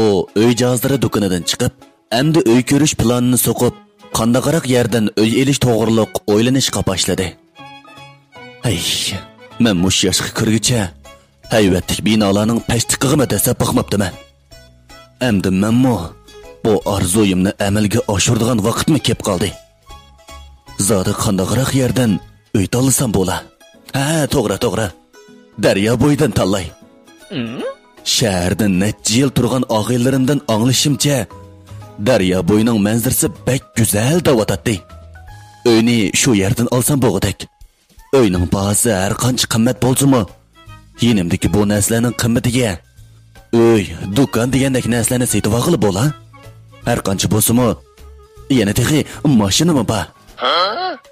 Speaker 1: O uy jozlari do'konidan chiqib, endi uy ko'rish planini so'qib, qandaqaroq yerdan uy elish to'g'riliq o'ylanishga boshladi. Ay, men mush yoshga kirguncha hayvatlik binolarning pastligiga tasab boqmabdiman. Endi menmi bu arzuyimni amalga oshiradigan vaqtmi kelib qoldi. Zodi qandaqroq yerdan uy tanlasam bo'la? Ha, to'g'ri. Daryo bo'yidan tanlay. Shaharda necha yil turgan og'aylarimdan anglashimcha, daryo bo'yining manzarasi bek go'zal da'vatadi. Uyni shu yerdan olsam bo'g'idek. Uyning bahosi har qancha qimmat bo'lsa-mu, yenimdagi bu narsalarning qimmatiga uy, do'kon degandek narsalarni sotib olib bo'la. Har qancha bo'lsa-mu, yana texi mashinami bor.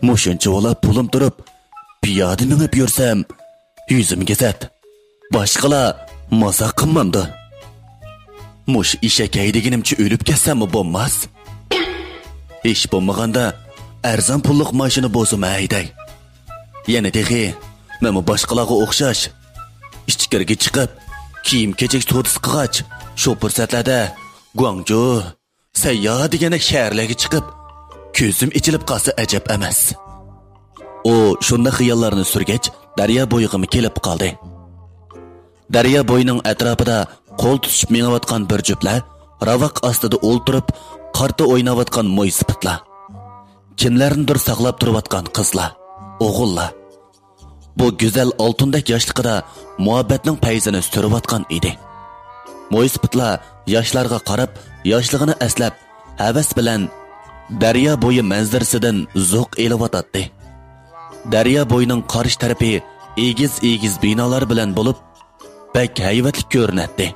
Speaker 1: Mushuncha o'lab pulim turib, piyoda minib yursam, yuzimga zat. Boshqalar maza qilmamdi. Mush ishak haydaganimcha o'lib ketsammi bo'lmas? Hech bo'lmaganda arzon pulliq mashina bo'lsa hayday. Yana texi, men boshqalarga o'xshash ichkariga chiqib, kiyim-kechak to'dis qilgach, shu fursatlarda Guangzhou, Sayyoh degan shaharlarga chiqib, ko'zim ichilib qolsa ajab emas. O shunda xiyollarni surgach, daryo bo'yiga kelib qoldi. Daryo bo'yining atrofida qo'l tutishib mengayotgan bir juftlar, ravaq ostida o'ltirib, qarta o'ynayotgan mo'ysipitlar. Kimlarnidir saqlab turayotgan qizlar, o'g'illar. Bu go'zal oltindek yoshligida muhabbatning payzini surayotgan edi. Mo'ysipitlar yoshlarga qarab, yoshligini eslab, havas bilan daryo bo'yi manzarasidan zo'q elayotdi. Daryo bo'yining qarish tarafi egiz binolar bilan bo'lib, bek hayvatli ko'rinadi.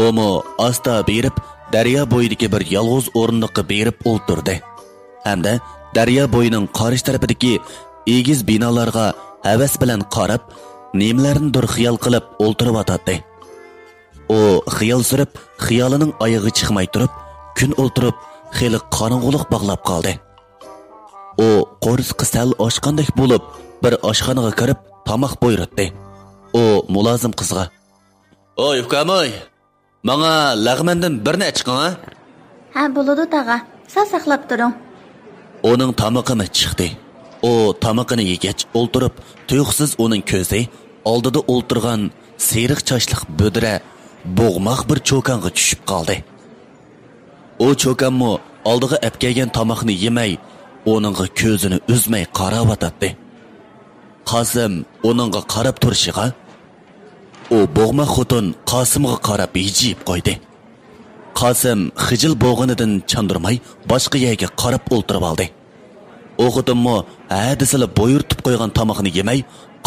Speaker 1: Omo asta berib daryo bo'yidagi bir yolg'iz o'rindiqqa berib o'ltirdi. Hamda daryo bo'yining qarish tarafidagi egiz binolarga havas bilan qarab, nimalarnidir xiyol qilib o'ltirib. O xiyol surib, xiyolining oyog'i chiqmay turib, kun o'ltirib, xeli qorong'uliq bog'lab qoldi. O qo'rsi sal oshqandek bo'lib, bir oshxonaga kirib, tomoq buyurdi. O mulozim qizga: "Oy, ukamoy, menga lag'mandan birni chiqing."
Speaker 2: Ha, bo'ladi tag'a. Siz saqlab turing.
Speaker 1: Uning tomoqini chiqdi. O tomoqini yegach o'ltirib, tuyuqsiz uning ko'zi oldida o'ltirgan seriq chochliq bo'dra bo'g'moq bir cho'konga tushib qoldi. O cho'konmi oldiga apkelgan tomoqni yemay, uningga ko'zini uzmay qarayotdi. Qosim uningga qarab turishiga, o bo'g'moq xotin Qosimga qarab yijib qo'ydi. Qosim xijil bo'g'inidan chandurmay boshqa yerga qarab o'ltirib oldi. O xotinmi hadisini bo'yirtib qo'ygan tomoqni yemay,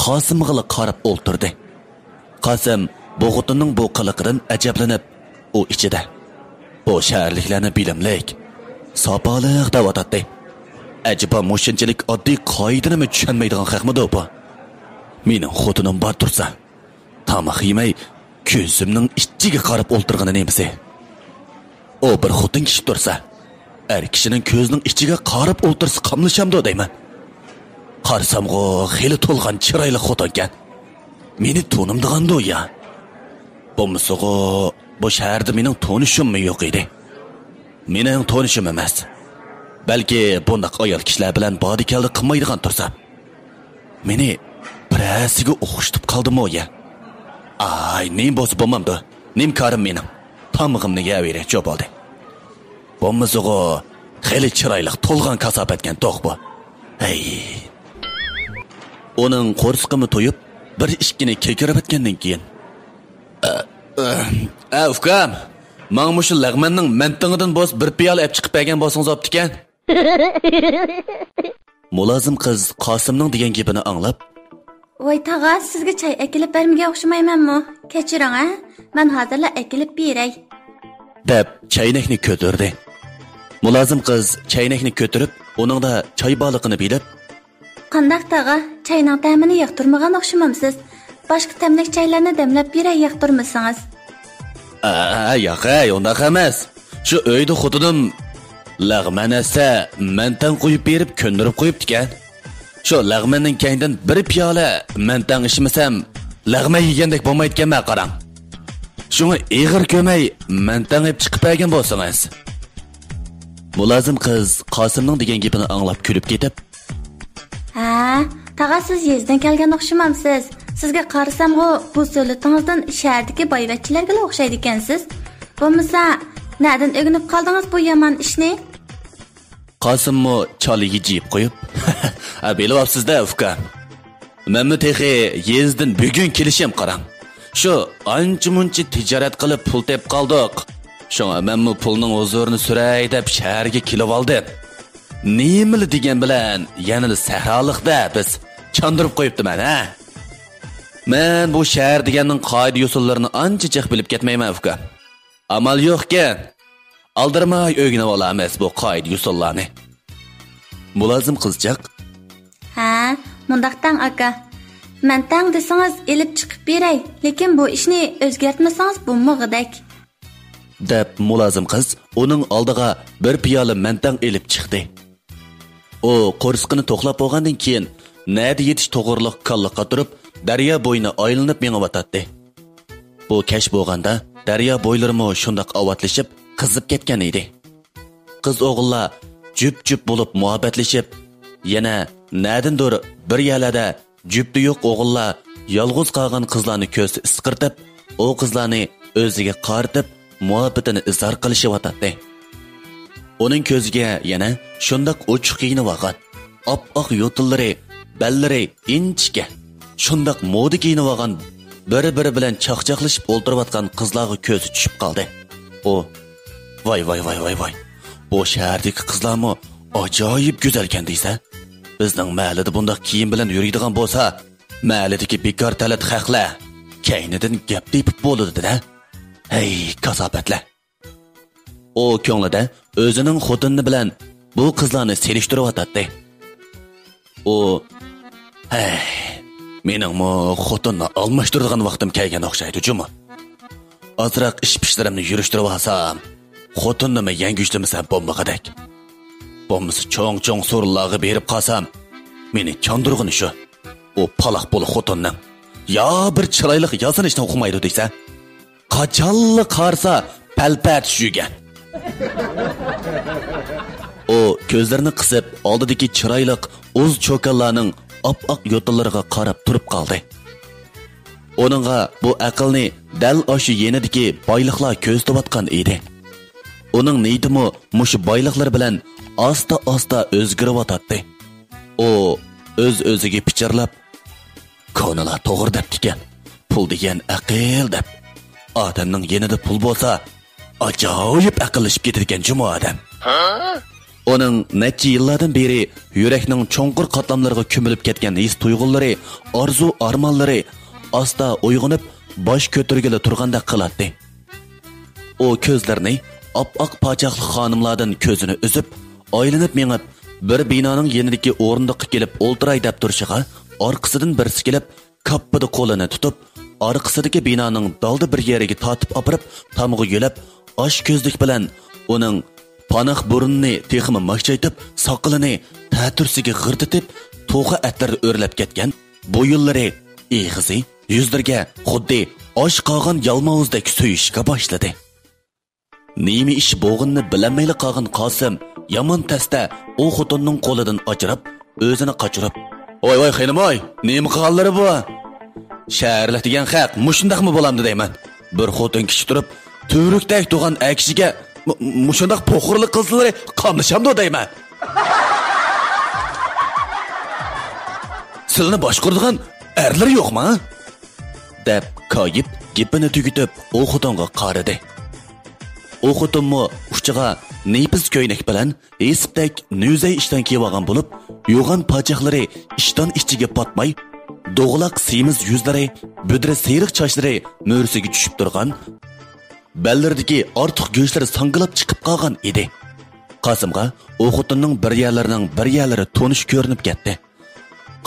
Speaker 1: Qosimga qarab o'ltirdi. Qosim bu xotinning bu qiliqidan ajablanib, u ichida: "Bu shaharliklarni bilimlik, sopoliq da'vatadi. Ajaba mushunchalik oddiy qoidani tushunmaydigan xalqmidi bu? Mening xotinim bor tursa, tomoq yemay, ko'zimning ichiga qarab o'ltirgani nemisi? O bir xotin kishi tursa, er kishining ko'zining ichiga qarab o'ltirsa qamlishamdi deyman. Qarsamg'o xeli to'lgan chiroyli xotinkan. Meni to'nimdig'andi u ya. Bo'lmasa-g'o bu shaharda mening tonishimmi yo'q edi. Mening tonishim emas. Balki bundoq ayol kishilar bilan bodikaldi qilmaydigan tursa, meni prasiga o'xshatib qoldimi ya? Ay, nim bo'lsa bo'lmamdi. Nim korim mening. Tomog'imni yeyavering, jo'p oldi. Bo'lmasa-g'o xeli chiroyli to'lgan kasobatgan to'q bu. Hey. Uning qo'rsqimi to'yib, bir ishkini kekirib o'tgandan keyin: "Ukam, men mushu lag'manning mantingidan bo'z bir piyola olib chiqib bergan bo'lsangiz bo'pti-kan." Mulozim qiz Qosimning degan gapini anglab:
Speaker 2: "Voy tag'a, sizga choy akilib bermaganga o'xshamaymanmi? Kechiring, ha? Men hozirla akilib beray." deb chaynakni ko'tardi. Mulozim qiz chaynakni ko'tarib, uningda choy baliqini bilib: "Qandaq tag'a, chayning ta'mini yoqtirmagan o'xshamamsiz. Boshqa tamlik chaylarni demlab beray yoqtirmasangiz."
Speaker 1: Yo'q, undaq emas. Shu uyda xotinim lag'man esa mantan qo'yib berib, ko'ndirib qo'yibdi-kan. Shu lag'manning kaynidan bir piyola mantan ishmasam, lag'man yegandek bo'lmaydi-kanman, qarang. Shuni eg'ir ko'may mantan olib chiqib bergan bo'lsangiz. Mulozim qiz Qosimning degan gapini anglab kulib ketib:
Speaker 2: "Ha, tag'a siz yezdan kelgan o'xshamamsiz. Sizga qarasam-g'o bu so'latingizdan shahardagi boyvachchilarga o'xshaydi ekansiz. Bo'lmasa, nereden öğrenip kaldınız bu yaman işni?
Speaker 1: Qosimmi choliga jiyib qo'yib, "Bilyapsiz-da, uka. Menmi texi yezdin bugun kelishim qarang. Shu ancha-muncha tijorat qilib pul tep qoldik. Shunga menmi pulning o'zurini suray deb shaharga kelib oldim. Nimali degan bilan yanada sahrolikda biz chandurib qo'yibdiman, ha? Men bu shahar deganning qoida usullarini ancha jiq bilib ketmayman, uka. Amal yo'q-ku. Aldırmay öğrenip olamiz bu qoida usullarni. Mulozim qizchaq.
Speaker 2: Ha, mundaqdan aka. Men tang desangiz elib chiqib beray, lekin bu ishni o'zgartmasangiz bo'lmag'idak.
Speaker 1: Deb mulozim qiz uning oldiga bir piyola mentang elib chiqdi. O qo'rsqini to'qlab bo'lgandan keyin nada yetish to'g'riliq kalliqqa turib, daryo bo'yini aylanib mengib Bu kash bo'lganda daryo bo'ylarimi shundoq avatlashib qizib ketgan edi. Qiz o'g'illar jup-jup bo'lib muhabbatlashib, yana nadindir bir yerlarda jupti yo'q o'g'illar yolg'iz qolgan qizlarni ko'z isqirtib, o qizlarni o'ziga qaritib, muhabbatini izhor qilishyotdi. Uning ko'ziga yana shundoq ochiq kiyinib olgan, oppoq yo'tillari, ballari inchga, shundoq moda kiyinib olgan, bir-biri bilan chaqchaqlashib o'ltirayotgan qizlarga ko'zi tushib qoldi. O Vay. Bu shahardagi qizlarmi ajoyib go'zalkan deysa? Bizning mahallada bundoq kiyim bilan yuradigan bo'lsa, mahalladagi bekor talat xalqlar kaynidan gap tepib bo'ladi-da. Hey, kasobatlar. O ko'nglida o'zining xotini bilan bu qizlarni selishtirib-atdi. O hey, mening xotinni almashtiradigan vaqtim kelgan o'xshaydi, jumi. Azroq ish pishlarimni yurishtirib olsam, xotinnimi yangiishtimisam bo'lmag'adak. Bo'lmasa cho'ng so'rlarga berib qolsam, meni chondurg'ini shu. O paloq bo'l xotinning. Ya bir chiroyli yozilishni o'qimaydi desa, qachonli qarsa palpat shugan. O ko'zlarini qisib, oldidagi chiroyli o'z cho'kanlarning oppoq yo'tillariga qarab turib qoldi. Onunğa bu aqlni dal oshi yenidagi boyliqlar ko'zlayotgan edi. Uning niyatimi mushu boyliqlar bilan asta o'zgarib O o'ziga pichirlab, "Ko'nala to'g'ri deb ekan. Pul degan aql deb. Odamning yenida pul bo'lsa, ajoyib aqllashib ketadigan juma odam." Uning necha yillardan beri yurakning cho'nqur qatlamlariga ko'milib ketgan his tuyg'ulari, orzu armonlari asta uyg'onib, bosh ko'targili turganda qiladi. O ko'zlarini oppoq pochaqli xonimlardan ko'zini uzib, aylanib mengib, bir binoning yenidagi o'rindiqqa kelib o'ltiray deb turishiga, orqasidan birisi kelib, kappida qo'lini tutib, orqasidagi binoning dalda bir yeriga tortib opirib, tamg'i yo'lab, osh ko'zlik bilan uning panoq burunni texmi maqchaytib, soqilini ta'tursiga g'irtitib, to'g'a atlar o'rlab ketgan, bo'yinlari, ig'izi yuzlarga xuddi osh qolgan yalmovuzdek so'yishga boshladi. Nima ish bo'g'inni bilamayli qolgan Qosim yomon tasda o xotinning qo'lidan ajrab, o'zini qochirib, "Voy, xaynimoy, nima qilganlari bu? Shaharlik degan xalq mushundaqmi bo'lamdi deyman. Bir xotin kishi turib, to'rukdak tug'an akishiga mushundaq po'xirlik qilsalar, qamlishamdi deyman. Sizlarni boshquradigan erlar yo'qmi?" deb koyib gapini tugitib, o xotinga qaradi. O xotinmi uchiga neypiz ko'ynak bilan esipdak nuzay ishdan kiyib bo'lib, yo'g'an pochaqlari ishdan ichiga patmay, do'g'loq semiz yuzlari, budra seriq sochlari mo'rsiga tushib turgan, ballardagi ortiq go'shtlari sangilab chiqib qolgan edi. Qosimga o xotinning bir yerlari tonish ko'rinib ketdi.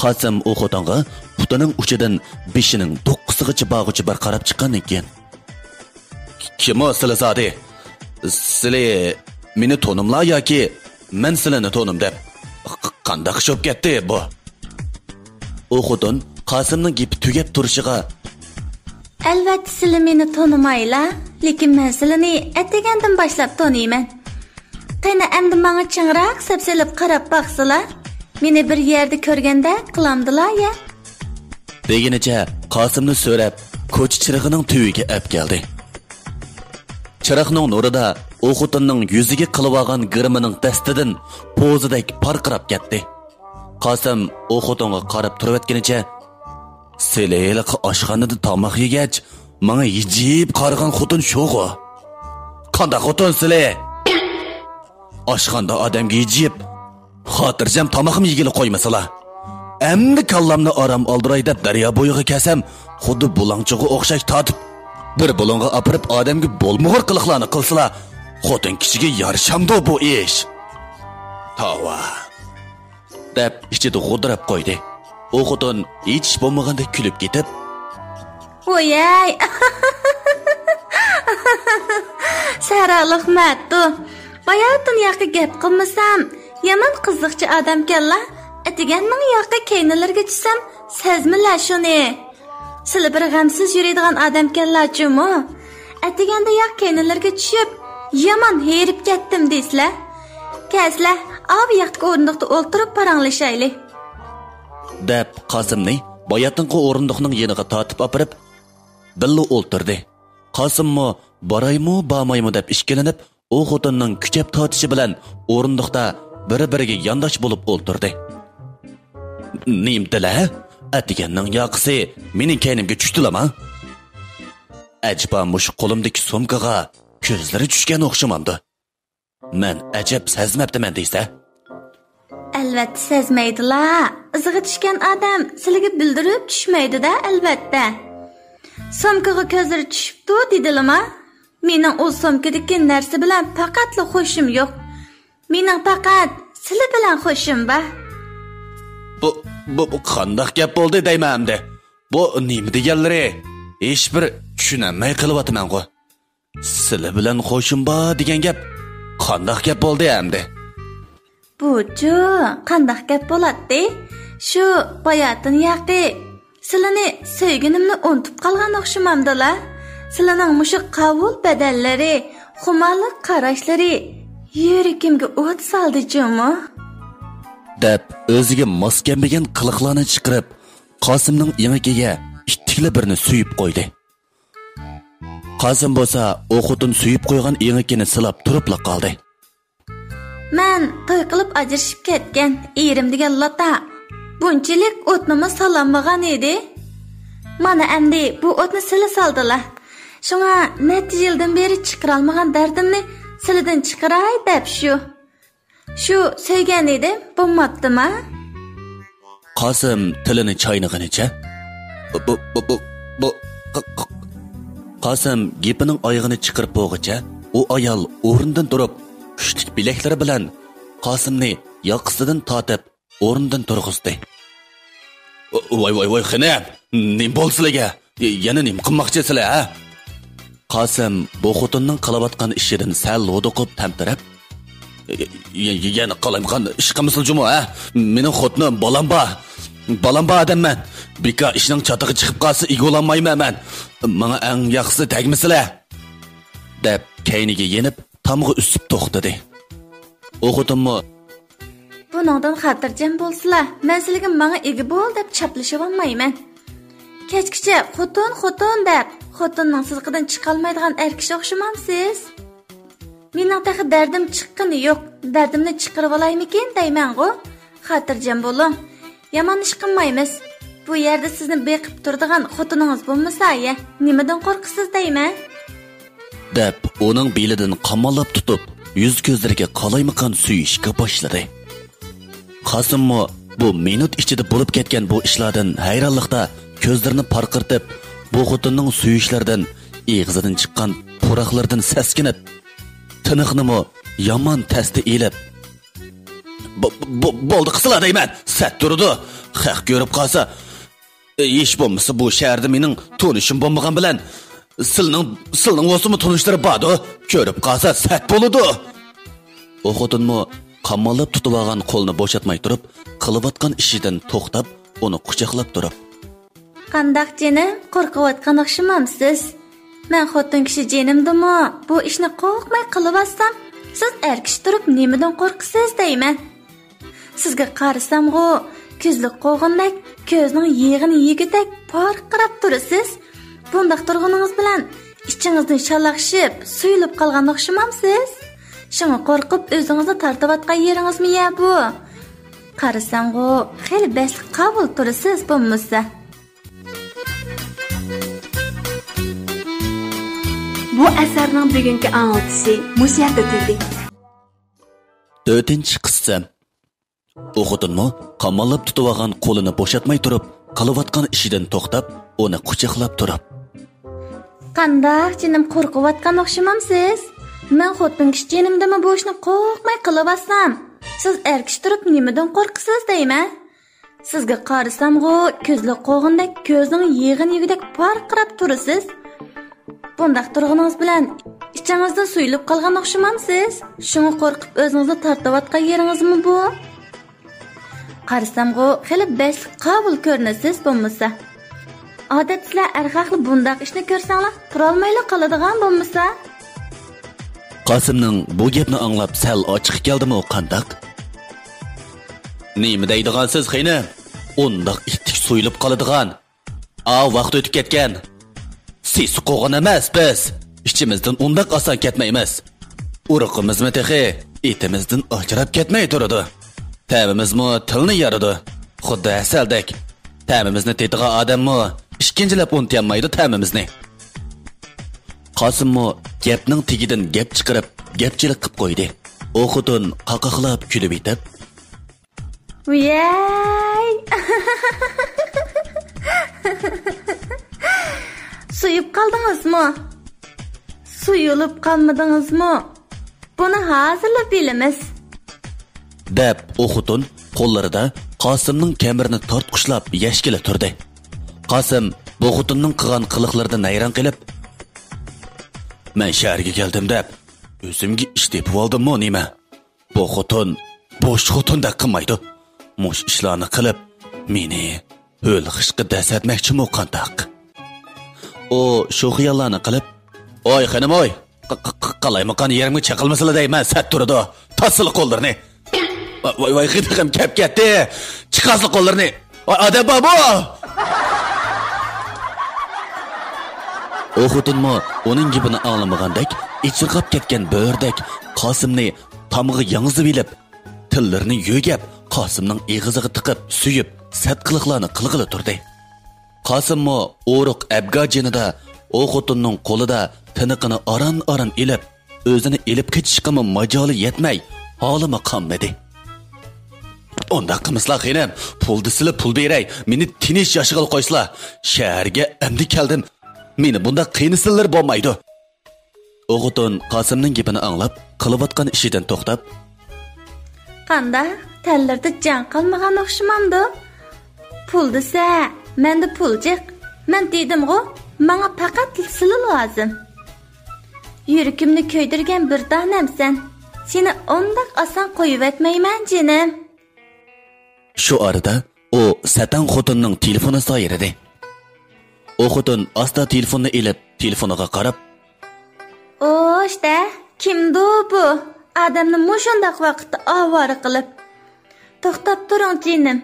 Speaker 1: Qosim o xotinga putining uchidan beshining do'qqisigacha bog'ichi bir qarab chiqqandan keyin, "Kim o sizlar? Sizlar meni tonimlar yoki men sizlarni tonim deb qanday qishib ketdi bu?" O xotin Qosimning gapi tugab turishiga,
Speaker 2: "Albatta sizlar meni tonimaylar, lekin men sizlarni atagandan boshlab taniyman. Qani endi menga chinroq sapsilib qarab baqsizlar, meni bir yerda ko'rganda qilamdilar ya." Degenicha
Speaker 1: Qosimni so'rab, ko'cha chirig'ining tuyiga olib keldi. Chiroqning nurida u xotinning yuziga qilib olgan girimining dastidan pozidek parqirab ketdi. Qosim u xotinga qarab turib etganicha, "Seleliq oshxonada tomoq yegach, menga yijib qargan xotin shu-ku. Qanday xotin sile? Oshxonada odamga yijib, xotirjam tomoqim yegili qo'ymasala. Endi kallamni aram oldiray deb daryo bo'yiga kasam, xuddi bulangchiga o'xshash tatib bir bulonga apirib odamga bo'lmag'ur qiliqlarni qilsalar, xotin kishiga yarshamdi bu ish. Tava. Deb ichida g'o'dirab qo'ydi. U xotin hech bo'lmaganda kulib ketib,
Speaker 2: "Voyay! Saraliq mattu. Bayatın yoqqa gap qilmasam, yomon qiziqchi odam kalla. Atiganning yoqqa keynalarga tushsam, sezmilar shuni. Sizlar bir g'amsiz yuradigan odam kallachimu. Atiganda yoq keynalarga tushib, yomon herib ketdim deysizlar. Kelsizlar, abi yoqqa o'rindiqda o'ltirib paranglashayli."
Speaker 1: deb Qosimni Boyatinqi o'rindiqning yeniga tortib opirib, billa o'ltirdi. Qosimmo boraymi, bormaymi deb ishkilanib, u xotinning kuchab tortishi bilan o'rindiqda bir-biriga yondosh bo'lib o'ltirdi. "Nimdala? Atiganning yoqisi mening kaynimga tushdilama?" Ajba mush qo'limdagi sumkaga ko'zlari tushgan o'xshamamdi. Men ajab sezmabdiman deysa.
Speaker 2: Albatta sezmaydilar. Izg'i tushgan odam sizlarga bildirib tushmaydi-da, albatta. Sumkaga ko'zlari tushibdi dedilama? Mening o sumkadagi narsa bilan faqatla xo'shim yo'q. Mening faqat sizlar bilan xo'shim bor.
Speaker 1: Bu qanday gap bo'ldi deyman-da. Bu nima deganlari? Hech bir tushunmay qilyapman-ku. Sizlar bilan xo'shim bor degan gap qanday gap bo'ldi endi?
Speaker 2: Bu-chu, qanday gap bo'ladi? Shu Boyatin yoqi. Sizlarni sevginimni unutib qolgan o'xshamamdilar. Sizlarning mushu qavul badallari, xumalliq qarashlari yuragimga o't soldi-chumi?
Speaker 1: deb o'ziga mos kelmagan qiliqlarni chiqarib, Qosimning yengiga ikki birini suyib qo'ydi. Qosim bo'lsa, u xotin suyib qo'ygan yengini silab turibla qoldi.
Speaker 2: Men to'y qilib ajrashib ketgan erim degan lota bunchalik o'tnimi salamagan edi. Mana endi bu o'tni sila soldilar. Shunga necha yildan beri chiqara olmagan dardimni silidan chiqaray deb shu sevgan edim, bo'lmabdimi?
Speaker 1: Qosim tilini chaynag'anicha Qosim gepining oyog'ini chiqarib bo'g'icha, u ayol o'rnidan turib, kuchlik bilaklari bilan Qosimni yoqasidan tortib, o'rnidan turg'izdi. Voy, xanam, nim bo'lsizlarga? Yana nim qilmoqchisizlar, ha? Qosim bu xotinning qilayotgan ishidan sal lo'diqib tamtirab, yana qalayotgan ish qilmasin-jumi, ha? Mening xotinim balam bor odamman. Bika ishning chatig'i chiqib qolsa egolanmayman men. Menga eng yaxshisi tegmisizlar. deb kayniga yenib, tamg'i usib to'xtadi. U xotinmi
Speaker 2: buningdan xotirjam bo'lsizlar, men sizlarga menga ega bo'l deb chaplashib olmayman. Kechgacha xotin deb xotinning sizqidan chiqolmaydigan erkish o'xshamamsiz? Mening taxi dardim chiqqani yo'q. Dardimni chiqarib olaymikin deyman-ku. Xotirjam bo'ling. Yomon ish qilmaymiz. Bu yerda sizni beqib turadigan xotiningiz bo'lmasa-ya, nimadan qo'rqisiz deyman?
Speaker 1: deb uning belidan qamollab tutib, yuz ko'zlariga qalaymiqan suyishga boshladi. Qosimmo bu minut ichida bo'lib ketgan bu ishlardan hayronlikda ko'zlarini parqirtib, bu xotinning suyishlaridan, eg'izidan chiqqan puraqlardan saskinib, tiniqnimi yomon tasdi elib, bo'ldi qislar deyman, sat turdi. Haq ko'rib qolsa, ish bo'lmasa bu shaharda mening tonishim bo'lmagan bilan silning o'simi tonishlari bordi. Ko'rib qolsa sat bo'ladi. U xotinmi qamollab tutib olgan qo'lni bo'shatmay turib, qilayotgan ishidan to'xtab, uni quchoqlab turib,
Speaker 2: "Qandaq jinim, qo'rqayotgan o'xshamamsiz? Men xotin kishi jinimdimi? Bu ishni qo'rqmay qilyapsam, siz erkish turib nimadan qo'rqisiz deyman. Sizga qarasam-g'u, ko'zlik qo'g'indak, ko'zning yig'ini yigidek parqirab turasiz. Bundaq turg'uningiz bilan İçinizden şalaqshib, suyulib qolgan o'xshamamsiz? Shunga qo'rqib o'zingizni tartayotgan yeringizmi ya bu? Qarasam-ku, xeyli beslik qabul turasiz bo'lmasa.
Speaker 4: Bu asarning bugungi anglatishi mush yerda tutildi.
Speaker 1: 4-qissa. O'xutunmu qamollab tutib olgan qo'lini bo'shatmay turib, qilayotgan ishidan to'xtab, uni quchoqlab turib.
Speaker 2: Qanday jinim qo'rqayotgan o'xshamamsiz? Men xotin kishijinimdami bu ishni qo'rqmay qilayotsam, siz erkish turib nimadan qo'rqisiz deyman? Sizga qarasam-ku, ko'zli qo'g'indek, ko'zning yig'in-yigidek parqirab turasiz. Bundaq turg'ingiz bilan ichingizdan suyulib qolgan o'xshamamsiz? Shunga qo'rqib o'zingizni tartayotgan yeringizmi bu? Qarasam-ku, xeyli beslik qabul ko'rinasiz bo'lmasa. Odatda erkaklar bundaq ishni ko'rsanglar, turolmayla qoladigan bo'lmasa.
Speaker 1: Qosimning bu gapni anglab sal ochiq keldimi o qandaq? Nima deydigansiz xeyni? Undaq ittik so'yilib qoladigan. Vaqt o'tib ketgan. Siz qo'g'on emas biz. İçimizden undaq oson ketmaymiz. Uruqimizmi texi itimizdan ajrab ketmay turadi. Ta'mimizmi tilni yaradi. Xuddi asaldek. Ta'mimizni tetigan odammi ikkinchilab unutmaydi ta'mimizni. Qosimmi gapning tegidan gap chiqarib, gapchilik qilib qo'ydi. O xotun qaqaqlab kulib etib,
Speaker 2: "Voy! Suyib qoldingizmi? Suyulib qolmadingizmi? Buni hozirlab bilamiz."
Speaker 1: deb o xotun qo'llarida Qosimning kamirini tortqishlab yashkila turdi. Qosim bu xotunning qilgan qiliqlaridan hayron qilib, "Men shaharga keldim deb o'zimga ish tepib oldimmi nima? Bu xotun bosh xotunda qilmaydi. Mush ishlarni qilib, meni o'l xishqi dasatmoqchimi qandaq?" O shu xiyollarni qilib, "Oy xonim oy, qalaymagan yerimga chaqilmasala deyman, sat turadi. Tassil qo'llarini. Voy xidim kep ketdi. Chiqasli qo'llarini. Odam babo." O xotunmu uning gapini anglamagandek, ichirqab ketgan bo'rdek Qosimni tamg'i yang'izib bilib, tillarini yo'gab, Qosimning eg'iziga tiqib, suyib, satqiliqlarni qilg'ili turdi. Qosimmu o'ruq abgajinida o xotunning qo'lida tiniqini aran-aran ilib, o'zini ilib ketishga majoli yetmay, holimi qolmadi. "Onda qilmislar xeynim, pul disili pul beray, meni tinish yashig'il qo'yslar. Shaharga endi keldim. Meni bunda qiyinsillar bo'lmaydi." O'g'utun Qosimning gapini anglab, qilayotgan ishidan to'xtab,
Speaker 2: "Qanday? Tallarda jan qolmagan o'xshamamdi. Pul desa, menda pul jiq. Men dedim-ku, menga faqat sili lozim. Yuragimni ko'ydirgan bir donamsan. Seni ondaq oson qo'yib etmayman, jinim."
Speaker 1: Shu arada o satan xotunning telefoni so'yirdi. O xotun asta telefonni ilib, telefoniga qarab,
Speaker 2: "O'shda, kimdi bu? Odamni mushundaq vaqtda ovora qilib. To'xtab turing, jinim.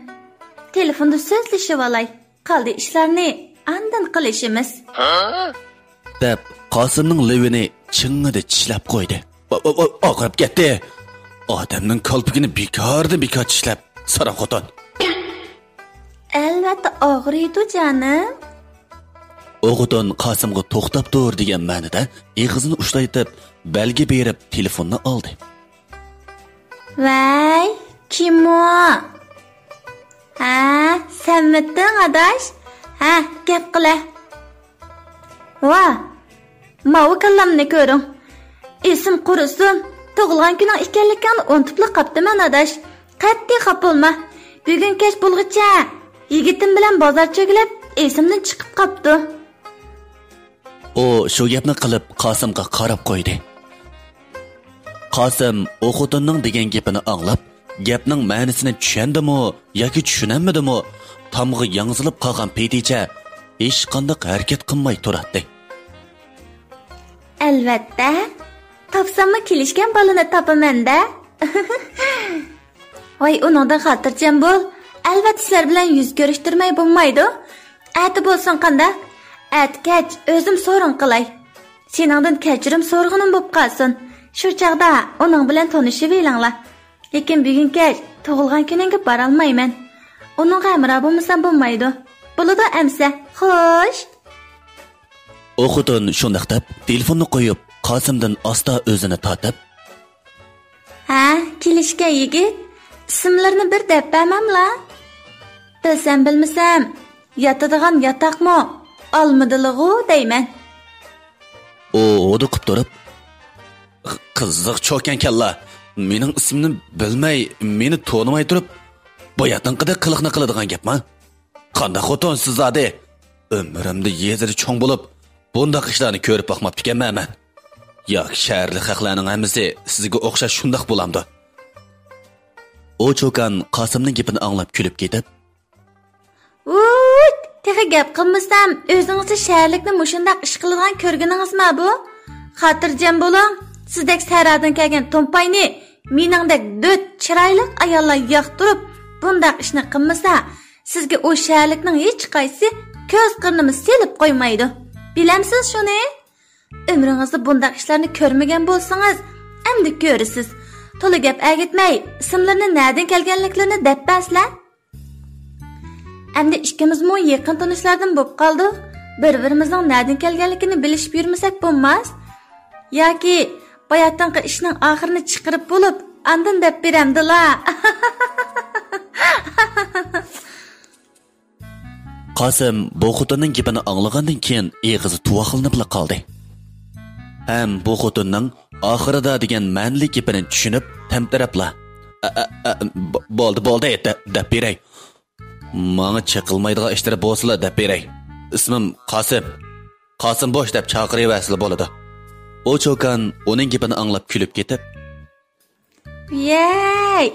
Speaker 2: Telefonda so'zlashib olay. Qoldi ishlarni andin qilishimiz."
Speaker 1: deb Qosimning levini chingida tishlab qo'ydi. Og'rib ketdi. Odamning qalbigini bekor tishlab, saram xotin.
Speaker 2: "Albatta og'riydi, jonim."
Speaker 1: O'g'utun Qosimga to'xtab tur degan ma'noda eg'izini ushlaytib, belgi berib telefonni oldi.
Speaker 2: "Voy, kim o? Ha, senmiddin adash? Ha, gap qila. Va, mavi kallamni ko'ring. Esim qurusin. Tug'ilgan kuning ekanligini unutib qoptiman adash. Qattiq xafa bo'lma. Bugun kech bo'lg'icha yigitim bilan bozor cho'gilib, esimdan chiqib qopdi."
Speaker 1: O shu gapni qilib Qosimga qarab qo'ydi. Qosim o xotunning degan gapini anglab, gapning ma'nosini tushundimi yoki tushunamidimi, tamg'i yang'izilib qolgan payticha hech qanday harakat qilmay turadi.
Speaker 2: "Albatta, topsammi kelishgan balini topaman-da." "Voy, uningdan xotirjam bo'l. Albatta sizlar bilan yuz ko'rishtirmay bo'lmaydi. Ati bo'lsin qanda? Atkach o'zim so'rin qilay. Seningdan kechirim so'rg'inim bo'lib qolsin. Shu chaqda uning bilan tanishib elinglar. Lekin bugun kech tug'ilgan kuningga bora olmayman. Uning hamroh bo'lmasam bo'lmaydi. Bo'ladi amsa. Xo'sh.
Speaker 1: O xotin shundaq deb telefonni qo'yib, Qosimdan asta o'zini tortib,
Speaker 2: "Ha, kelishgan yigit, ismlarni bir deb bermamla. Bilsam bilmasam, yotadigan yotoqmi, olmidiligu deyman."
Speaker 1: O o'diqib turib, "Qiziq cho'kan kalla, mening ismimni bilmay, meni to'nimay turib, bu yatinqida qiliqni qiladigan gapmi? Qanday xotin siz zodi? Umrimda yeziri cho'ng bo'lib, bundaq ishlarni ko'rib boqmabdi ekanman men. Yo'q, shaharlik xalqlarning hammasi sizga o'xshash shundoq bo'lamdi." O cho'kan Qosimning gapini anglab kulib ketib,
Speaker 2: "Uy, texa gap qilmasam, o'zingizni shaharlikni mushundaq ish qiladigan ko'rganingizmi bu? Xotirjam bo'ling. Sizdek saradan kelgan to'mpayni meningdek dot chiroyli ayollar yoqtirib, bundaq ishni qilmasa, sizga o shaharlikning hech qaysi ko'z qirnimi selib qo'ymaydi. Bilamsiz shuni? Umringizda bundaq ishlarni ko'rmagan bo'lsangiz, endi ko'rasiz. To'la gap agitmay, ismlarni nereden kelganliklarini deb baslar. Endi ikkimizmi yaqin tanishlardan bo'lib qoldik. Bir-birimizning nereden kelganligini bilishib yurmasak bo'lmas. Yoki bayatdanqi ishning oxirini chiqarib bo'lib, andin deb beramdila.
Speaker 1: Qosim bu xotinning gapini anglagandan keyin eg'izi tuvaqilni bila qoldi. Ham bu xotinning oxirida degan ma'nli gapini tushunib, tamtarabla. Bo'ldi deb beray. Menga chiqilmaydigan ishlar bo'lsa deb beray. Ismim Qosim. Qosim bosh deb chaqiraversa bo'ladi. O cho'kan uning gapini anglab kulib ketib,
Speaker 2: "Yey!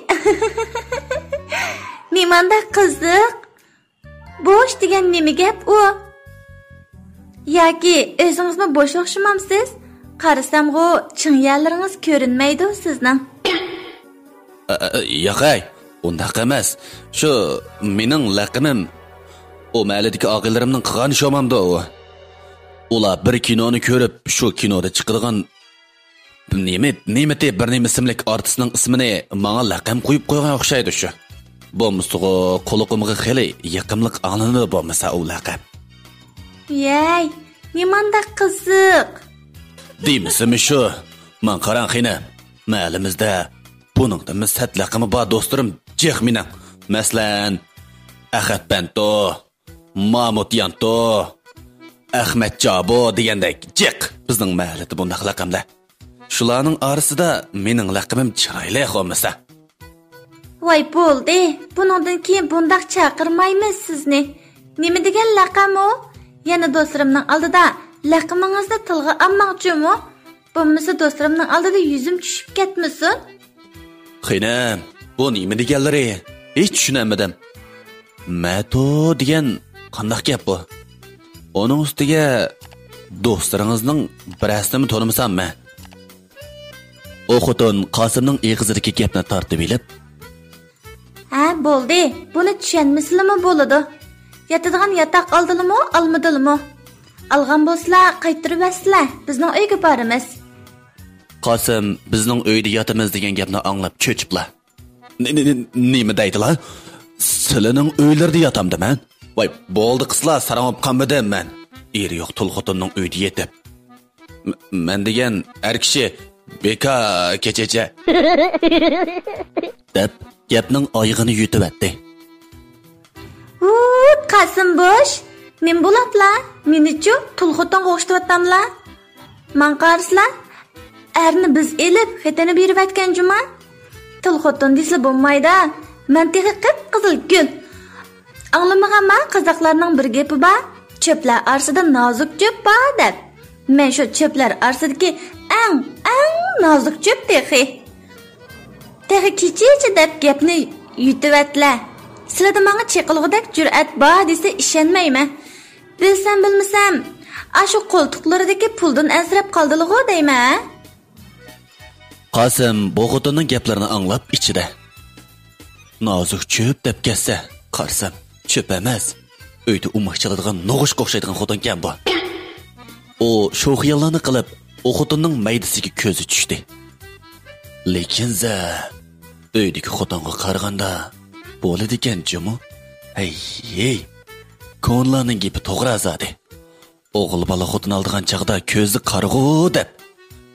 Speaker 2: Nimanda qiziq? Bosh degan nima gap u? Yoki o'zingizmi bo'sh o'xshamamsiz? Qarasam-g'u, chin yerlaringiz ko'rinmaydi sizning."
Speaker 1: "Yo'q-ay, undaq emas. Shu mening laqimim. O mahallidagi og'illarimning qilgan shomamda u. Ular bir kinoni ko'rib, shu kinoda chiqadigan nima bir ismlik artistning ismini menga laqam qo'yib qo'ygan o'xshaydi shu. Bo'lmasa quloqimga xeli yaqimliq anlanadi bo'lmasa u laqab."
Speaker 2: "Yey, nimanda qiziq?"
Speaker 1: Deymizmi shu? Men qarang-xina, mahallimizda buningda misat laqami bor do'stlarim jex mening. Masalan, Ahad Banto, Mahmud Yanto, Ahmad Jabo degandek jeq bizning mahallada bundaq laqamlar. Shularning orasida mening laqamim chiroyli bo'lmasa.
Speaker 2: "Voy bo'ldi. Buningdan keyin bundaq chaqirmaymiz sizni. Nima degan laqam u? Yana do'stlarimning oldida laqamingizni tilga olmoqchimi? Bo'lmasa do'stlarimning oldida yuzim tushib ketmasin."
Speaker 1: "Xinam, bu nima deganlari? Hech tushunamadim. Mato degan qanday gap bu? Onun ustiga do'stlaringizning birasini tonimasammi?" O xotin Qosimning eg'izidagi gapni tortib elib,
Speaker 2: "Ha, bo'ldi. Buni tushunmaslimi bo'ladi? Yotadigan yotoq oldilimi, olmadilimi? Algan bo'lsalar, qaytirib aslar. Bizning uyga boramiz."
Speaker 1: Qosim bizning uyda yotamiz degan gapni anglab cho'chiblar. "Nima deydilar? Sizlarning uylarda yotamdi men. Voy, bo'ldi qizlar, saramab qolmadim men. Eri yo'q tul xotinning uyida yetib. Men degan har kishi beka kechacha." deb gapning oyig'ini yutibdi.
Speaker 2: Qosim bosh. Men bo'laplar. Menichu tulxotonga o'xshatyaptamlar. Men qaraslar, erni biz elib, xetini berib aytgan juma. Tulxoton desa bo'lmaydi. Men texi qip-qizil gul. Anglamaganman, qozoqlarning bir gapi bor. Cho'plar arsida nozik cho'p bor deb. Men shu cho'plar arsidagi eng nozik cho'p texi. Texi kechichi deb gapni yutivatlar. Sizlarda menga cheqilg'idek jur'at bor desa ishonmayman. Bilsam bilmasam, ashu qo'ltiqlaridagi puldan azrab qoldilig'u deyman.
Speaker 1: Qosim bu xotinning gaplarini anglab ichida. Nozik cho'p deb kelsa, qarsam cho'p emas. Uyda umoq chaladigan no'g'ish qo'xshaydigan xotin kam bu. u shu xiyollarni qilib o'xotinning maydasiga ko'zi tushdi. Lekin uydagi xotinga qaraganda bo'ladi ekan jumu. Hey, ko'nlarning gapi to'g'ri azadi. O'g'il bola xotin oldigan chaqda ko'zi qarg'u deb,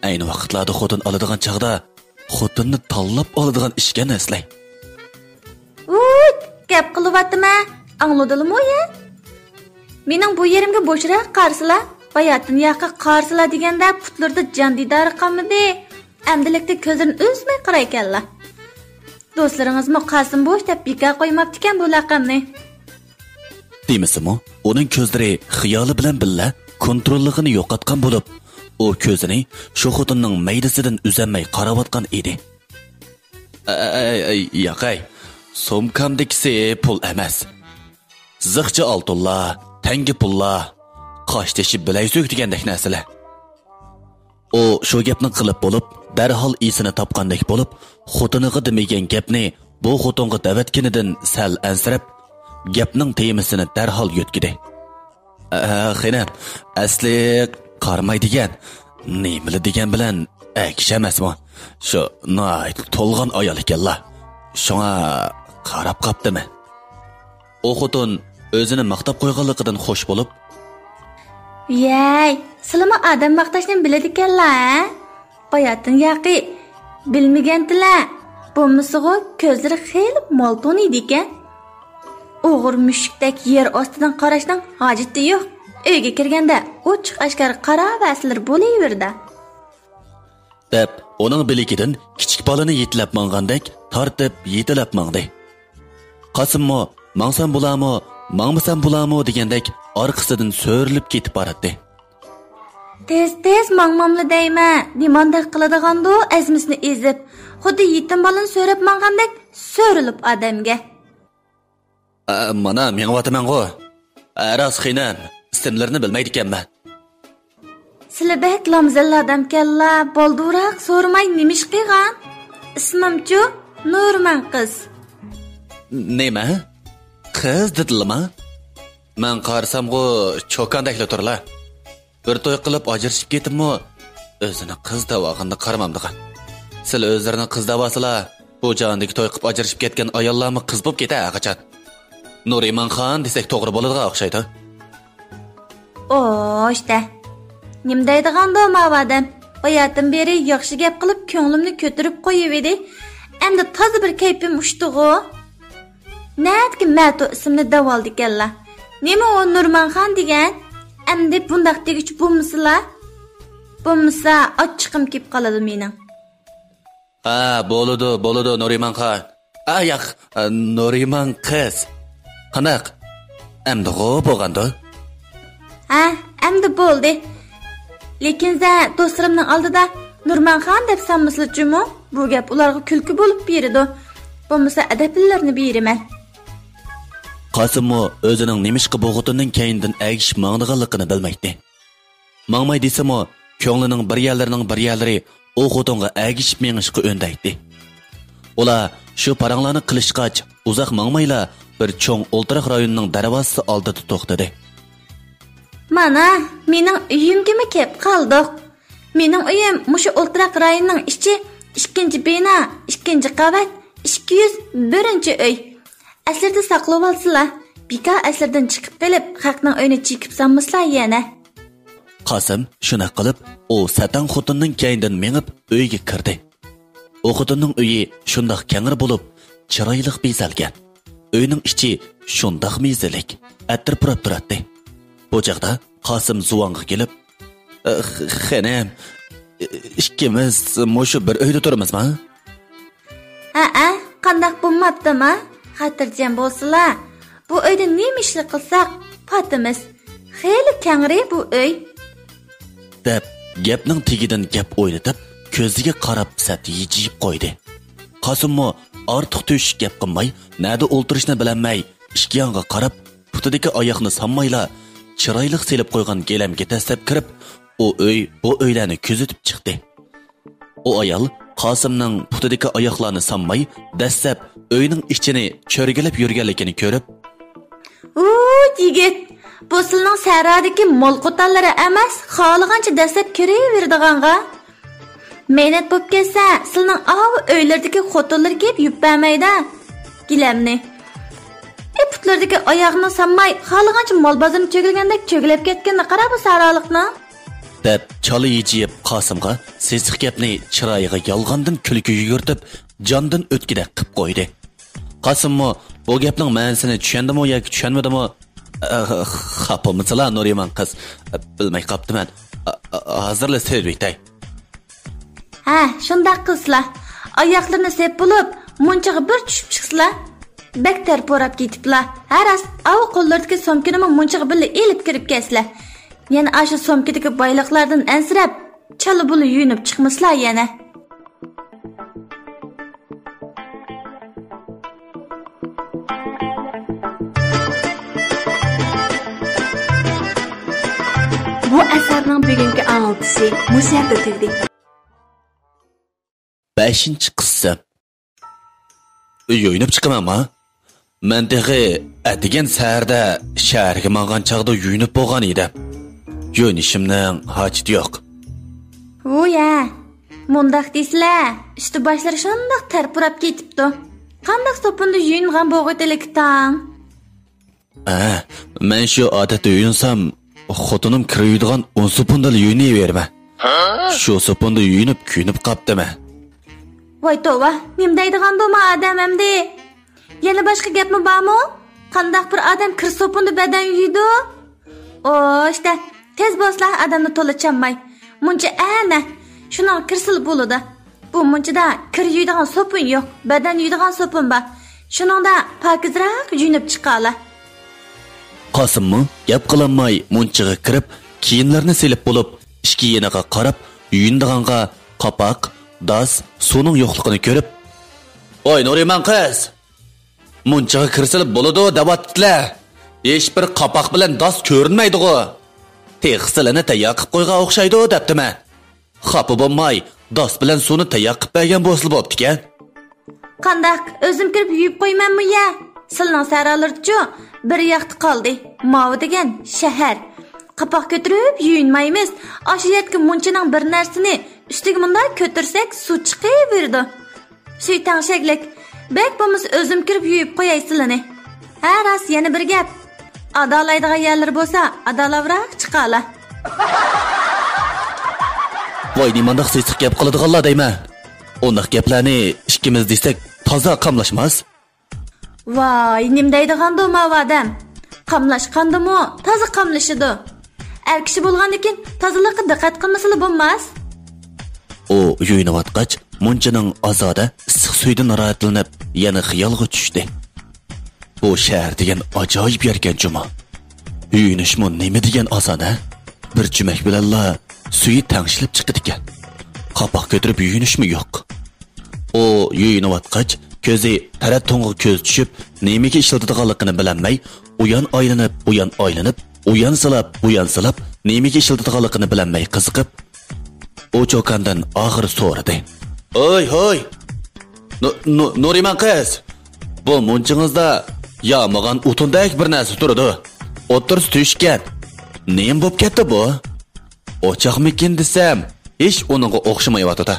Speaker 1: ayni vaqtlarda xotin oladigan chaqda xotinni tanlab oladigan ishga naslay.
Speaker 2: Gap qilyaptimi? Angladingmi ya? Mening bu yerimga bo'shroq qarsila, bayatdan yoqqa qarsila deganda putlarda jon didori qolmadi. Amdilikda ko'zlarini o'zmay qaray ekanlar. Do'stlaringizmi Qasim bo'sh deb bekor qo'ymabdi ekan bu laqabni.
Speaker 1: Demisimi? Uning ko'zlari xiyoli bilan billa kontrolligini yo'qotgan bo'lib, u ko'zini shu xotinning maydasidan uzanmay qarayotgan edi. Yo'qay, somkamdagisi pul emas. Ziqchi oltinlar, tangi pullar, qosh teshib bilay so'k degandek narsalar. U shu gapni qilib bo'lib, darhol esini topgandek bo'lib, xotiniga demagan gapni bu xotinga davatganidan sal ansirab, gapning temisini darhol yo'tkidi. Xina, asli qarmaydigan, nemili degan bilan akish emasmi? Shu to'lg'an ayol ekanlar. Shunga qarab qaptimi? O xotin o'zini maqtab qo'yganligidan xush bo'lib,
Speaker 2: "Yey, sizlarmi odam maqtashni biladi ekanlar? Bayatdan yoqi bilmagandilar. Bo'lmasiga ko'zlari xeyli molton edi ekan. O'g'ir mushukdek yer ostidan qarashning hojati yo'q. Uyga kirganda ochiq ashkar qarab aslar bo'laverdi."
Speaker 1: deb uning bilikidan kichik bolani yetlab mangandek tortib yetilab mangdi. Qasimmo "Mangsan bularmi, mangmisan bularmi" degandek orqasidan so'rilib ketib boradi.
Speaker 2: Tez mangmamli deyma, nimanda qiladigandu azmisini ezib, xuddi yetim bolani so'rab mangandek so'rilib odamga.
Speaker 1: Mana mengvotaman-ku. Aras xinam, ismlarini bilmaydi ekanman.
Speaker 2: Silabak lamzalla odam kalla, bolduroq so'rmay nimish qilgan? Ismim-chu Nurman qiz.
Speaker 1: Nima? Qiz dedilmi? Men qarsam-ku cho'kandakla turlar. Bir to'y qilib ajrashib ketibmi? O'zini qiz davog'ini qaramamdigan. Sil o'zlarini qiz davosila, bu jondagi to'y qilib ajrashib ketgan ayollarmi qiz bo'lib ketadi qachon? Nuriman xon desak to'g'ri bo'ladigan o'xshaydi.
Speaker 2: İşte. Nim deydiganda mavadam. Bayatdan beri yaxshi gap qilib ko'nglimni ko'tarib qo'yivedi. Endi toza bir kayfim ushdi-ku. Natki Mato ismini davoldi ekanlar. Nima o Nurmanxon degan? Endi bundaq degich bo'lmasizlar? Bo'lmasa ochiqim kelib qoladi mening.
Speaker 1: Bo'ladi Nurimanxon. Yo'q, Nuriman qiz. Qanaq? Endi bo'lganda?
Speaker 2: Endi bo'ldi. Lekin do'stlarimning oldida Nurmanxon deb sanmaslichimi? Bu gap ularga kulki bo'lib berdi. Bo'lmasa adablarni beraman.
Speaker 1: Qasimmo o'zining nemishqa bu xotinning keyindan agish mangdiganligini bilmaydi. Mangmay desamo, ko'nglining bir yerlari u xotinga agish mengishqa o'ndaydi. Ular shu paranglarni qilishqach, uzoq mangmayla bir cho'ng o'ltiraq rayonining darvozasi oldida to'xtadi.
Speaker 2: Mana, mening uyimga kelib qoldik. Mening uyim mushu o'ltiraq rayonining ichi 2-bino, 2-qavat, 201-uy. Aslida saqlab olsizlar. Bika aslardan chiqib qilib, xalqning uyini chekib sanmaslar yana.
Speaker 1: Qasim shuna qilib, u satan xotinning keyindan mengib uyga kirdi. O xotinning uyi shundoq kengir bo'lib, chiroyli bezalgan. Uyning ichi shundoq mezilik, atirpirab turadi. Bu chaqda Qasim zuvonga kelib, "Xanam, ikkimiz mushu bir uyda turamizmi?"
Speaker 2: Qandaq bo'lmabdimi? Xotirjam bo'lsizlar. Bu uyda nima ishlar qilsak, patimiz. Xeyli kengri bu uy.
Speaker 1: deb gapning tegidan gap o'ynatib, ko'ziga qarab sat yejib qo'ydi. Qasimmo ortiq to'sh gap qilmay, nada o'ltirishni bilmay, ikki yonga qarab, putidagi oyoqni sanmayla, chiroyli selib qo'ygan gelamga tashlab kirib, bu uylarni kuzatib chiqdi. O ayol Qasimning putidagi oyoqlarni sanmay, dastlab uyning ichini cho'rgilab yurganligini ko'rib,
Speaker 2: yigit, Bu sizning saradagi mol qo'tallari emas, xohlagancha dastlab kiraveradiganqa. Mehnat bo'lib ketsa, sizning uylardagi xotinlar kelib yub bermaydi. Gilamni. Putlardagi oyoqni sanmay, xohlagancha mol bozorini cho'gilgandek cho'gilib ketganini qarab bu saraliqni.
Speaker 1: deb chala yechib Qosimga sesiq gapni chiroyiga yolg'ondan kulgi yugurtib, jondan o'tkidek qilib qo'ydi. Qosimmo bu gapning ma'nosini tushundimi yoki tushunmadimi? Xapomizlar Nuriman qiz, bilmay qoptiman. Hozirla servitay.
Speaker 2: Ha, shunday qilsizlar. Oyoqlarini sep bo'lib, munchaga bir tushib chiqsizlar. Bektar porab ketiblar. Haras av qo'llardagi somkini munchaga birga elib kirib keslar. Yana ashu somkidagi boyliqlardan ansirab, chala buli yuyinib chiqmaslar yana.
Speaker 4: Bu asarning bugungi anglitishi musharda tugdi.
Speaker 1: 5-qissa. Yuyinib chiqamanmi? Men degan atigan saharda shaharga mangan chaqda yuyinib bo'lgan edi. Yuyinishimning hojati yo'q.
Speaker 2: Voya, mundaq deysizlar, üstü başları shundoq tarpurab ketibdi. Qanday sopunda yuyingan bo'g'itlik tang?
Speaker 1: Men shu odatda yuyinsam, xotinim kiraydigan 10 sopunda yuyinaverma. Shu sopunda yuyinib kuyinib qopdimi?
Speaker 2: Voy tova, nim deydigan-doma odam hamdi. Yana boshqa gapmi bormi? Qandaq bir odam kir sopunda badan yuydi? İşte tez bo'lslar odamni to'lachamay. Muncha ana, shuning kirsil bo'ladi. Bu munchada kir yuydigan sopun yo'q, badan yuydigan sopun bor. Shuningda pokizroq yuyinib chiqala.
Speaker 1: Qosimmi gap qilinmay munchaga kirib, kiyimlarni selib bo'lib, ishki yeniga qarab, yuyindiganga qapoq, das, suvning yo'qligini ko'rib, "Oy Nuriman qiz, munchaga kirsilib bo'ladi davatlar. Hech bir qapoq bilan das ko'rinmaydi-ku. Texsilini tayyor qilib qo'ygan o'xshaydi debdimi? Xafa bo'lmay, das bilan suvni tayyor qilib bergan bo'lsa bo'pti-ku.
Speaker 2: Qandaq o'zim kirib yuyib qo'ymanmi ya? Silning saralarchi bir yoqda qoldi. Mavi degan shahar. Qapoq ko'tarib yuyinmaymiz. Oshiyatga munchaning bir narsani ustiga bunday ko'tarsak suv chiqaverdi. Shu tangshaklik. Bek bo'lmasa o'zim kirib yuyib qo'yay silini. Ha, ras yana bir gap. Adalaydigan yerlar bo'lsa, adalavroq chiqala.
Speaker 1: Voy, nimandaq sesiq gap qiladiganlar deyman. O'naq gaplarni ikkimiz desak toza qamlashmas.
Speaker 2: Voy, nim deydigan-doma odam. Qamlashqandimi, toza qamlashidi. Er kishi bo'lgandan tozalikqa diqqat qilmasa bo'lmas.
Speaker 1: O yuyinayotgach, munchaning azoda issiq suydan narahatlanib, yana xiyolga tushdi. Bu shahar degan ajoyib yerkan juma. Yuyinishmi nima degan osona? Bir jumak bilanla suyi tangshilib chiqdi ekan. Qapoq ko'tarib yuyinishmi yo'q. O yuyinayotgach, ko'zi tarattonga ko'z tushib, nimaga ishlatadiganligini bilmay, uyan aylanib, uyan silab, nimaga ishlatadiganligini bilmay qiziqib, o cho'kandan og'ir so'radi. "Oy, hoy. Nuriman qiz. Bu munchingizda yamagan o'tindak bir narsa turadi. O'tirs tushgan. Nima bo'lib ketdi bu? O'choqmikin desam, hech uningga o'xshamayotdi.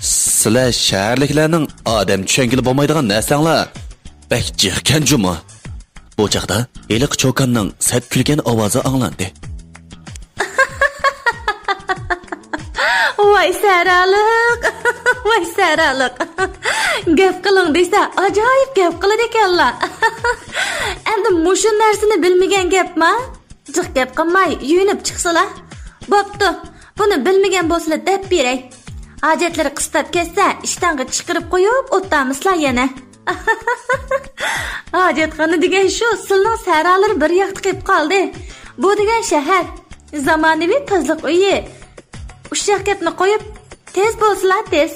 Speaker 1: Sizlar shaharliklarning odam tushangili bo'lmaydigan narsanglar bak jiqkan juma." Bu chaqda eliq cho'kanning sat kulgan ovozi anglandi.
Speaker 2: Voy saraliq. Voy saraliq. Gap qiling desa, ajoyib gap qiladi ekanlar. Endi mushu narsani bilmagan gapmi? Jiq gap qilmay yuyinib chiqsalar. Bo'pti. Buni bilmagan bo'lsalar deb beray. Hajatlari qistab ketsa, ishtonga chiqarib qo'yib o'tamislar yana. Hojatxona degan shu, silning saralari bir yoqda qilib qoldi. Bu degan shahar, zamonaviy tozliq uyi. Ushaq gapni qo'yib, tez bo'lsalar tez.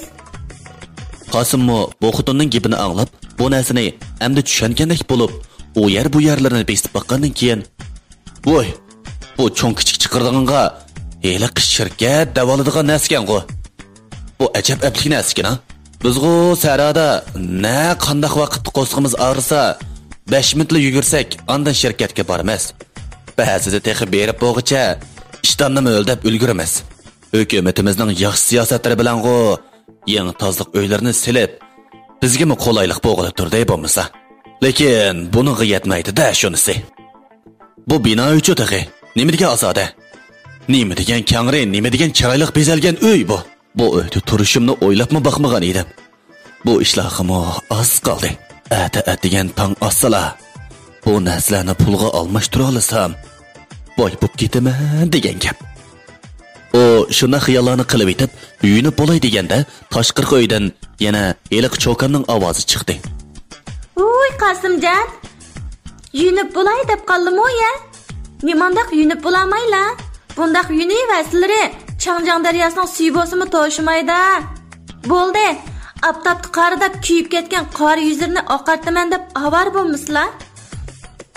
Speaker 1: Qosimmo bu xotinning gapini anglab, bu narsani endi tushungandek bo'lib, u yer bu yerlarni besib baqqandan keyin, "Voy, bu cho'ng kichik chiqirdiganga heliq shirkat davoladigan narsa-ku. Bu ajab aplik narsa-ku. Bizgu sarada na qandaq vaqtda qo'sqimiz og'risa, 5 minutla yugursak, ondan shirkatga boramiz. ba'zida texi berib bo'g'icha ishtonini o'ldab ulguramiz. Hukumatimizning yaxshi siyosatlari bilan yangi tozliq uylarini silib, bizga qolaylik bo'g'ilib turdi bo'lmasa. Lekin buningga yetmaydi-da shunisi. Bu bino uchun texi nima degan asoda? Nima degan kangri, nima degan chiroyli bezalgan uy bu. Bu uyda turishimni o'ylabmi baxmagan edim. Bu ishlarga oz qoldi. Degan tong asala. Bu narsalarni pulga almashtira olsam, boy bo'lib ketaman degan gap. O shuna xiyollarni qilib etib, yuyinib bo'lay deganda, tashqirqi uydan yana eliq cho'kanning ovozi chiqdi.
Speaker 2: Uy Qosimjon, yuyinib bo'lay deb qoldim-o ya? Nimandaq yuyinib bo'lamayla? Bundaq yuyiniversilari Changjiang daryosining suvi bo'lsa-mi to'shimaydi. Bo'ldi. Aptapda qaridab kuyib ketgan qor yuzlarini oqartaman deb avar bo'lmisizlar?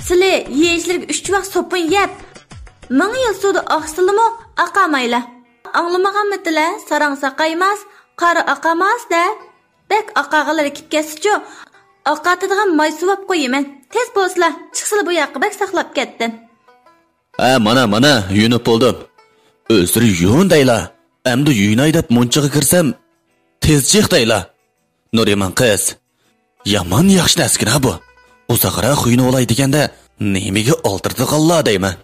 Speaker 2: Sizlar yeyishlarga 3 vaqt sopun yeb, 1000 yil suvda oqsilimi aqamayla. Anglamaganmidinglar? Sarang saqaymas, qari aqamas da. Bek aqag'ilari ketgasichu, oqatadigan moy suvab qo'yaman. Tez bo'lsizlar, chiqsizlar bu yoqqa bek saqlab ketdim.
Speaker 1: Mana, yunib bo'ldim. O'zri yun deyla. Endi yunay deb munchiga kirsam, tez chiqdayla. Nuriman qiz. Yomon yaxshi naskina bu. Uzoqroq uyni olay deganda, nemiga oltirdi qalla deyman.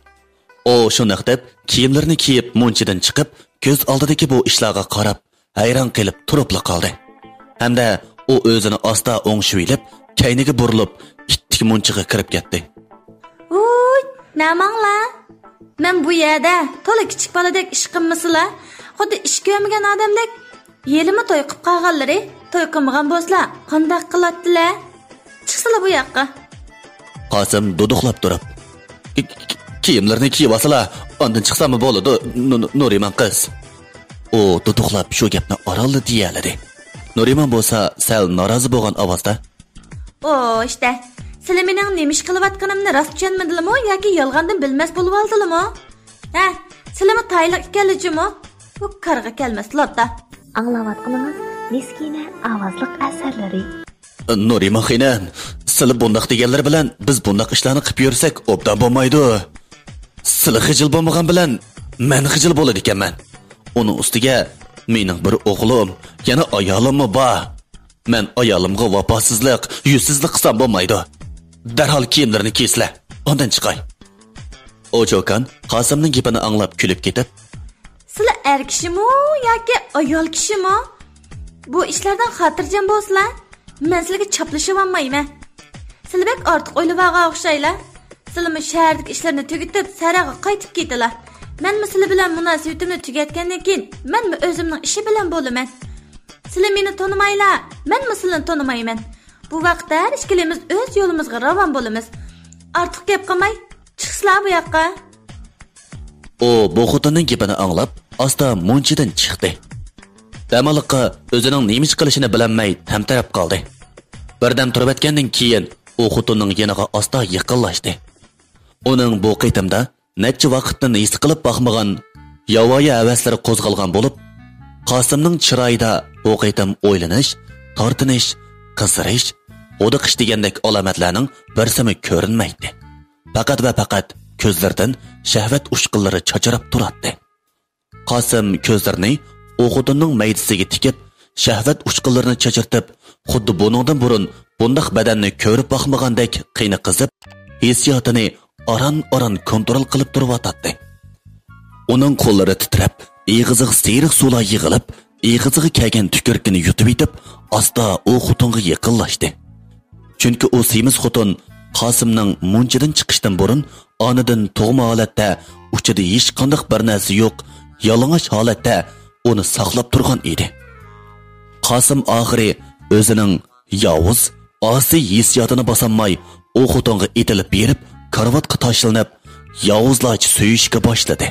Speaker 1: O shunaq deb kiyimlarini kiyib munchidan chiqib, ko'z oldidagi bu ishlarga qarab, hayron qilib turibla qoldi. Hamda u o'zini asta o'ngshilib, kayniga burilib, ittik munchiga kirib ketdi.
Speaker 2: Uy, namangla? Men bu yerda to'la kichik boladek ish qilmasizlar. Xuddi ish ko'rmagan odamdek yelimi to'y qilib qolganlari, to'y qilmagan bo'lsalar, qanday qiladilar? Chiqsizlar bu yoqqa.
Speaker 1: Qosim duduqlab turib, kiyimlarni kiyib olsalar, ondan chiqsam bo'ladi, Nuriman qiz. O duduqlab shu gapni oraldi deyaladi. Nuriman bo'lsa, sal norozi bo'lgan ovozda:
Speaker 2: "O, işte. Sizlar mening nima ish qilayotganimni rost tushunmadinglarmi yoki yolg'ondan bilmas bo'lib oldinglarmi? Ha, sizlarmi tayliq ekanligimi? Bu qarg'a kelmas lotda."
Speaker 3: Anglayotganimiz Miskina ovozliq asarlari.
Speaker 1: Nuriman xinan, sizlar bundaq deganlar bilan biz bundaq ishlarni qilib yursak, obdan bo'lmaydi. Sizlar xijil bo'lmagan bilan men xijil bo'ladi ekanman. Uning ustiga mening bir o'g'lim, yana ayolimmi bor. Men ayolimga vafosizlik, yuzsizlik qilsam bo'lmaydi. Darhol kiyimlarini kiysizlar. Ondan chiqay. O Jokan Qosimning gapini anglab kulib ketib,
Speaker 2: "Sizlar er kishimi yoki ayol kishimi? Bu ishlardan xotirjam bo'lsizlar, men sizlarga chaplashib olmayman. Sizlar bek ortiq o'ylamoqqa o'xshaylar. Sizlar shahardagi ishlarni tugatib, saraga qaytib ketdilar. Men sizlar bilan munosabatimni tugatgandan keyin men o'zimning ishi bilan bo'laman. Sizlar meni tonimaylar, men sizlarni tonimayman. Bu vaqtda ikkimiz o'z yo'limizga ravon bo'lamiz. Ortiq gap qilmay, chiqsizlar bu yoqqa."
Speaker 1: O bu xotinning gapini anglab, asta munchidan chiqdi. Damaliqqa o'zining nima ish qilishini bilmay tamtarab qoldi. Birdan turib o'tgandan keyin u xotinning yeniga asta yaqinlashdi. Uning bu qitimda necha vaqtdan his qilib baxmagan yavoyi havaslari qo'zg'algan bo'lib, Qosimning chiroyida bu qitim o'ylanish, tortinish, qizirish, o'diqish degandek alomatlarning birsimi ko'rinmaydi. Faqat va faqat ko'zlardan shahvat ushqinlari chacharab turadi. Qosim ko'zlarini u xotinning maydisiga tikib, shahvat ushqinlarini chachartib, xuddi buningdan burun bundaq badanni ko'rib baxmagandek qiyni qizib, hissiyotini aran kontrol qilib turibdi. Uning qo'llari titrab, ig'izig'i siyriq suvlar yig'ilib, ig'izig'i kelgan tukurkini yutib etib, asta u xotinga yaqinlashdi. Chunki u semiz xotin Qosimning munchidan chiqishdan burun onidan tug'ma holatda, uchida hech qanday bir narsa yo'q, yalang'och holatda uni saqlab turgan edi. Qosim oxiri o'zining yovuz, osiy hissiyotini bosamay, u xotinga etilib berib, karvatga tashlanib, yovuzlarcha suyishga boshladi.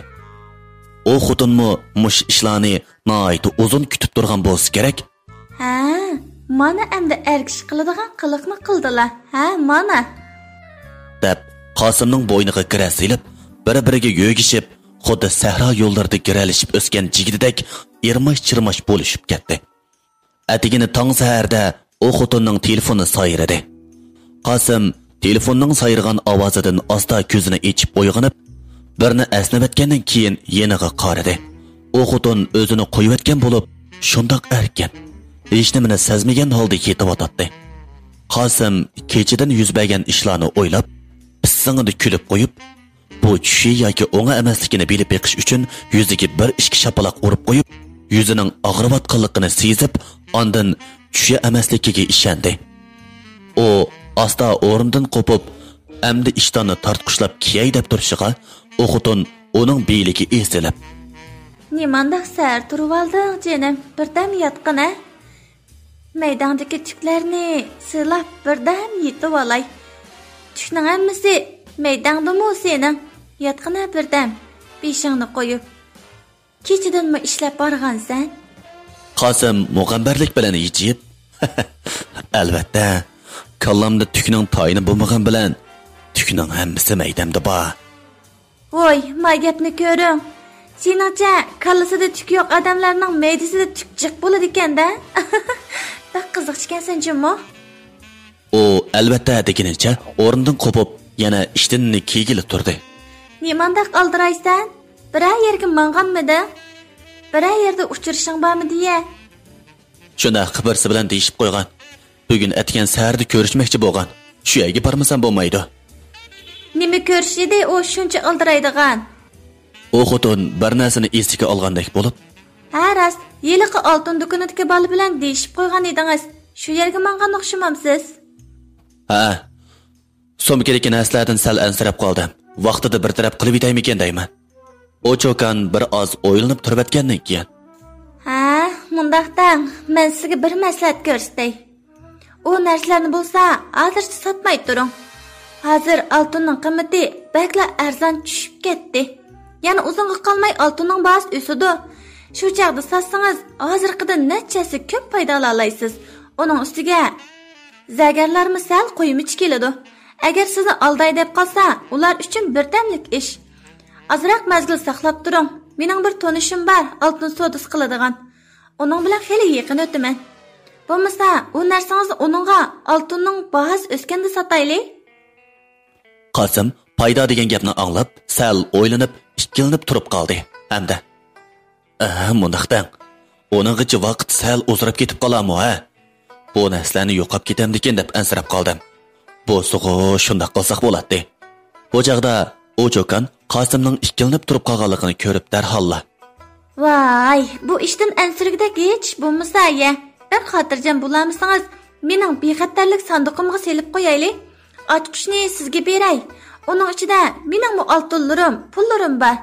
Speaker 1: O xotinmi mush ishlarni nihoyat uzun kutib turgan bo'lsa kerak.
Speaker 2: Ha, mana endi erkish qiladigan qiliqni qildilar. Ha, mana.
Speaker 1: Deb Qosimning bo'yniga kira silib, bir-biriga yo'gishib, xuddi sahro yo'llarida giralishib o'sgan jigididek irmash-chirmash bo'lishib ketdi. Atigini tong saharda o xotinning telefoni sayradi. Qosim telefonning sayrgan ovozidan asta ko'zini ochib uyg'onib, Birini esnevetkendan keyin yeniga qaradi. O xotin o'zini qo'yayotgan bo'lib, shundoq erkin. Hech nimani sezmagan holda yetib Qosim kechadan yuz bergan ishlarni o'ylab, pising'ida kulib qo'yib, bu tushi yoki o'nga emasligini bilib beqish uchun yuziga bir ikki shapaloq urib qo'yib, yuzining og'riyotganligini sezib, ondan tushi emasligiga ishondi. O asta o'rnidan qo'pib, amdi ishtonni tortqishlab kiyay deb turishiga, o xotin uning beyligi esilib,
Speaker 2: "Nimandaq sar turib olding, jinim? Birdam yotqina. Maydondagi tuklarni silab birdam yetib olay. Tukning hammasi maydondami sening? Yotqina birdam. Beshingni qo'yib. Kechidanmi ishlab borgansan?"
Speaker 1: Qosim mug'ambarlik bilan yechib, "Albatta, kallamda tukning tayini bo'lmagan bilan tukning hammasi maydamda bor."
Speaker 2: "Voy, ma gapni ko'ring. Seningcha kallasida tuk yo'q odamlarning maydasida tuk jiq bo'ladi ekanda?" Bak qiziqchikansan jimmo.
Speaker 1: O albatta deginicha o'rnidan qo'pib, yana ishdan kegilib turdi.
Speaker 2: "Nimandaq aldiraysan? Biror yerga manganmidi? Biror yerda uchrashing bormi deya?"
Speaker 1: Shunda xabarsi bilan deyishib qo'ygan. Bugun atgan saharda ko'rishmoqchi bo'lgan. Shu yerga bormasam bo'lmaydi.
Speaker 2: Nima ko'rish edi u shuncha aldiraydigan?
Speaker 1: O xotin bir narsani esiga olgandek bo'lib,
Speaker 2: "Ha, rost, yiliqi oltin do'konidagi bola bilan deyishib qo'ygan edingiz. Shu yerga mangan o'xshamamsiz?"
Speaker 1: "Ha. So'mkedagi narsalardan sal ansirab qoldim. Vaqtida bir taraf qilib yetaymikan deyman." O cho'kan bir oz o'ylanib turibotgandan keyin,
Speaker 2: "Ha, mundaqdan men sizga bir maslahat ko'rsatay. U narsalarni bo'lsa, hozircha sotmay turing. Hozir oltinning qiymati bakla arzon tushib ketdi. Yana uzunga qolmay oltinning bahosi o'sadi. Shu chaqda satsangiz, hozirqidan nechasi ko'p foyda olaysiz. Uning ustiga zagarlarmi sal qo'yimich keladi. Agar sizni alday deb qolsa, ular uchun birdamlik ish. Azroq mazgil saqlab turing. Mening bir tonishim bor, oltin savdosi qiladigan. Uning bilan xeyli yaqin o'taman. Bo'lmasa, u narsangizni uningga oltinning bahosi o'sganda sotayli."
Speaker 1: Qosim foyda degan gapni anglab, sal o'ylanib, ikkilanib turib qoldi. Hamda "Mundaqdan, uninggacha vaqt sal o'zirib ketib qolarmi, ha? Bu narsalarni yo'qab ketamdikan deb ansirab qoldim. Bu sug'u shundoq qilsak bo'ladi." Bu chaqda o cho'kan Qosimning ikkilanib turib qolganligini ko'rib darholla,
Speaker 2: "Voy, bu ishdan ansirgidek hech bo'lmasa ya. Bir xotirjam bo'lamisangiz, mening bexatarlik sanduqimga selib qo'yayli. Ochqichni sizga beray. Uning ichida mening oltinlarim, pullarim bor.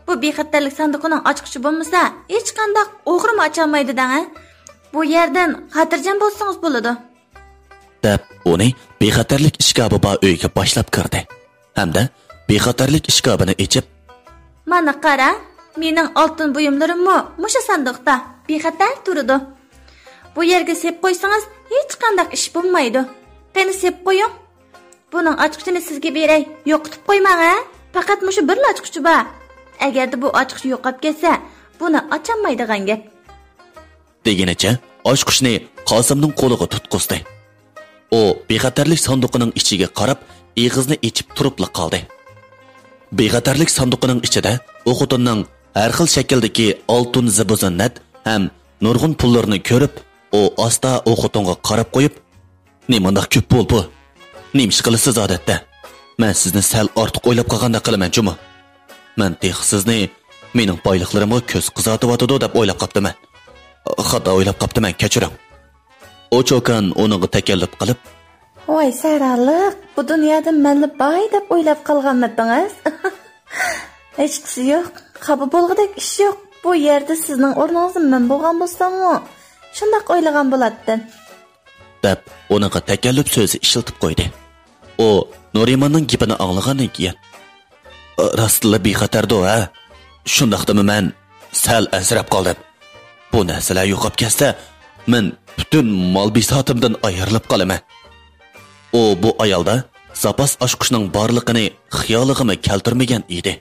Speaker 2: Bu bexatarlik sanduqining ochqichi bo'lmasa, hech qanday o'g'rim ocholmaydi-da. Bu yerdan xotirjam bo'lsangiz bo'ladi."
Speaker 1: deb uni bexatarlik ishkobi bor uyga boshlab kirdi. Hamda bexatarlik ishkobini ochib,
Speaker 2: "Mana qara, mening oltin buyumlarimmi musha sanduqda bexatar turadi. Bu yerga sep qo'ysangiz, hech qanday ish bo'lmaydi. Qani sep qo'ying. Buning ochqichini sizga beray. Yo'qitib qo'ymang, ha? Faqat musha bir ochqichi bor. Agarda bu ochqich yo'qolib ketsa, buni ocholmaydigan gap."
Speaker 1: deginicha ochqichni Qosimning qo'liga tutqizdi. O bexatarlik sanduqining ichiga qarab, eg'izni ochib turib qoldi. Bexatarlik sanduqining ichida o xotinning har xil shakldagi oltin zibuzinnat ham nurg'un pullarni ko'rib, o asta o xotinga qarab qo'yib, "Nimandaq ko'p pul bu? Nima ish qilasiz odatda? Men sizni sal ortiq o'ylab qolganda qilaman chumi. Men sizni mening boyliklarimga ko'z qizartib deb o'ylab qoptiman. Xato o'ylab qoptiman, kechiring." O cho'kan uning takalluf qilib,
Speaker 2: "Voy saraliq, bu dunyoda menni boy deb o'ylab qolganmidingiz? Hech qisi yo'q, xafa bo'lg'idek ish yo'q. Bu yerda sizning o'rningizni men bo'lgan bo'lsam-mu, shunday o'ylagan bo'lardim."
Speaker 1: deb uning takalluf so'zi ishiltib qo'ydi. O Nurimonning gapini anglagandan keyin, "Rostla bexatarda, ha? Shundaqdimi men sal ansirab qoldim. Bu narsalar yo'qolib ketsa, men butun mol bisotimdan ayrilib qolaman." O bu ayolda zapas ochqishning borligini xiyoliga keltirmagan edi.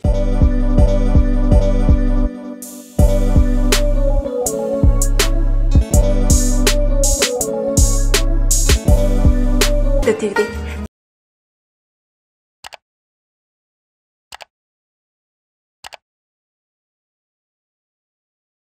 Speaker 4: Detektiv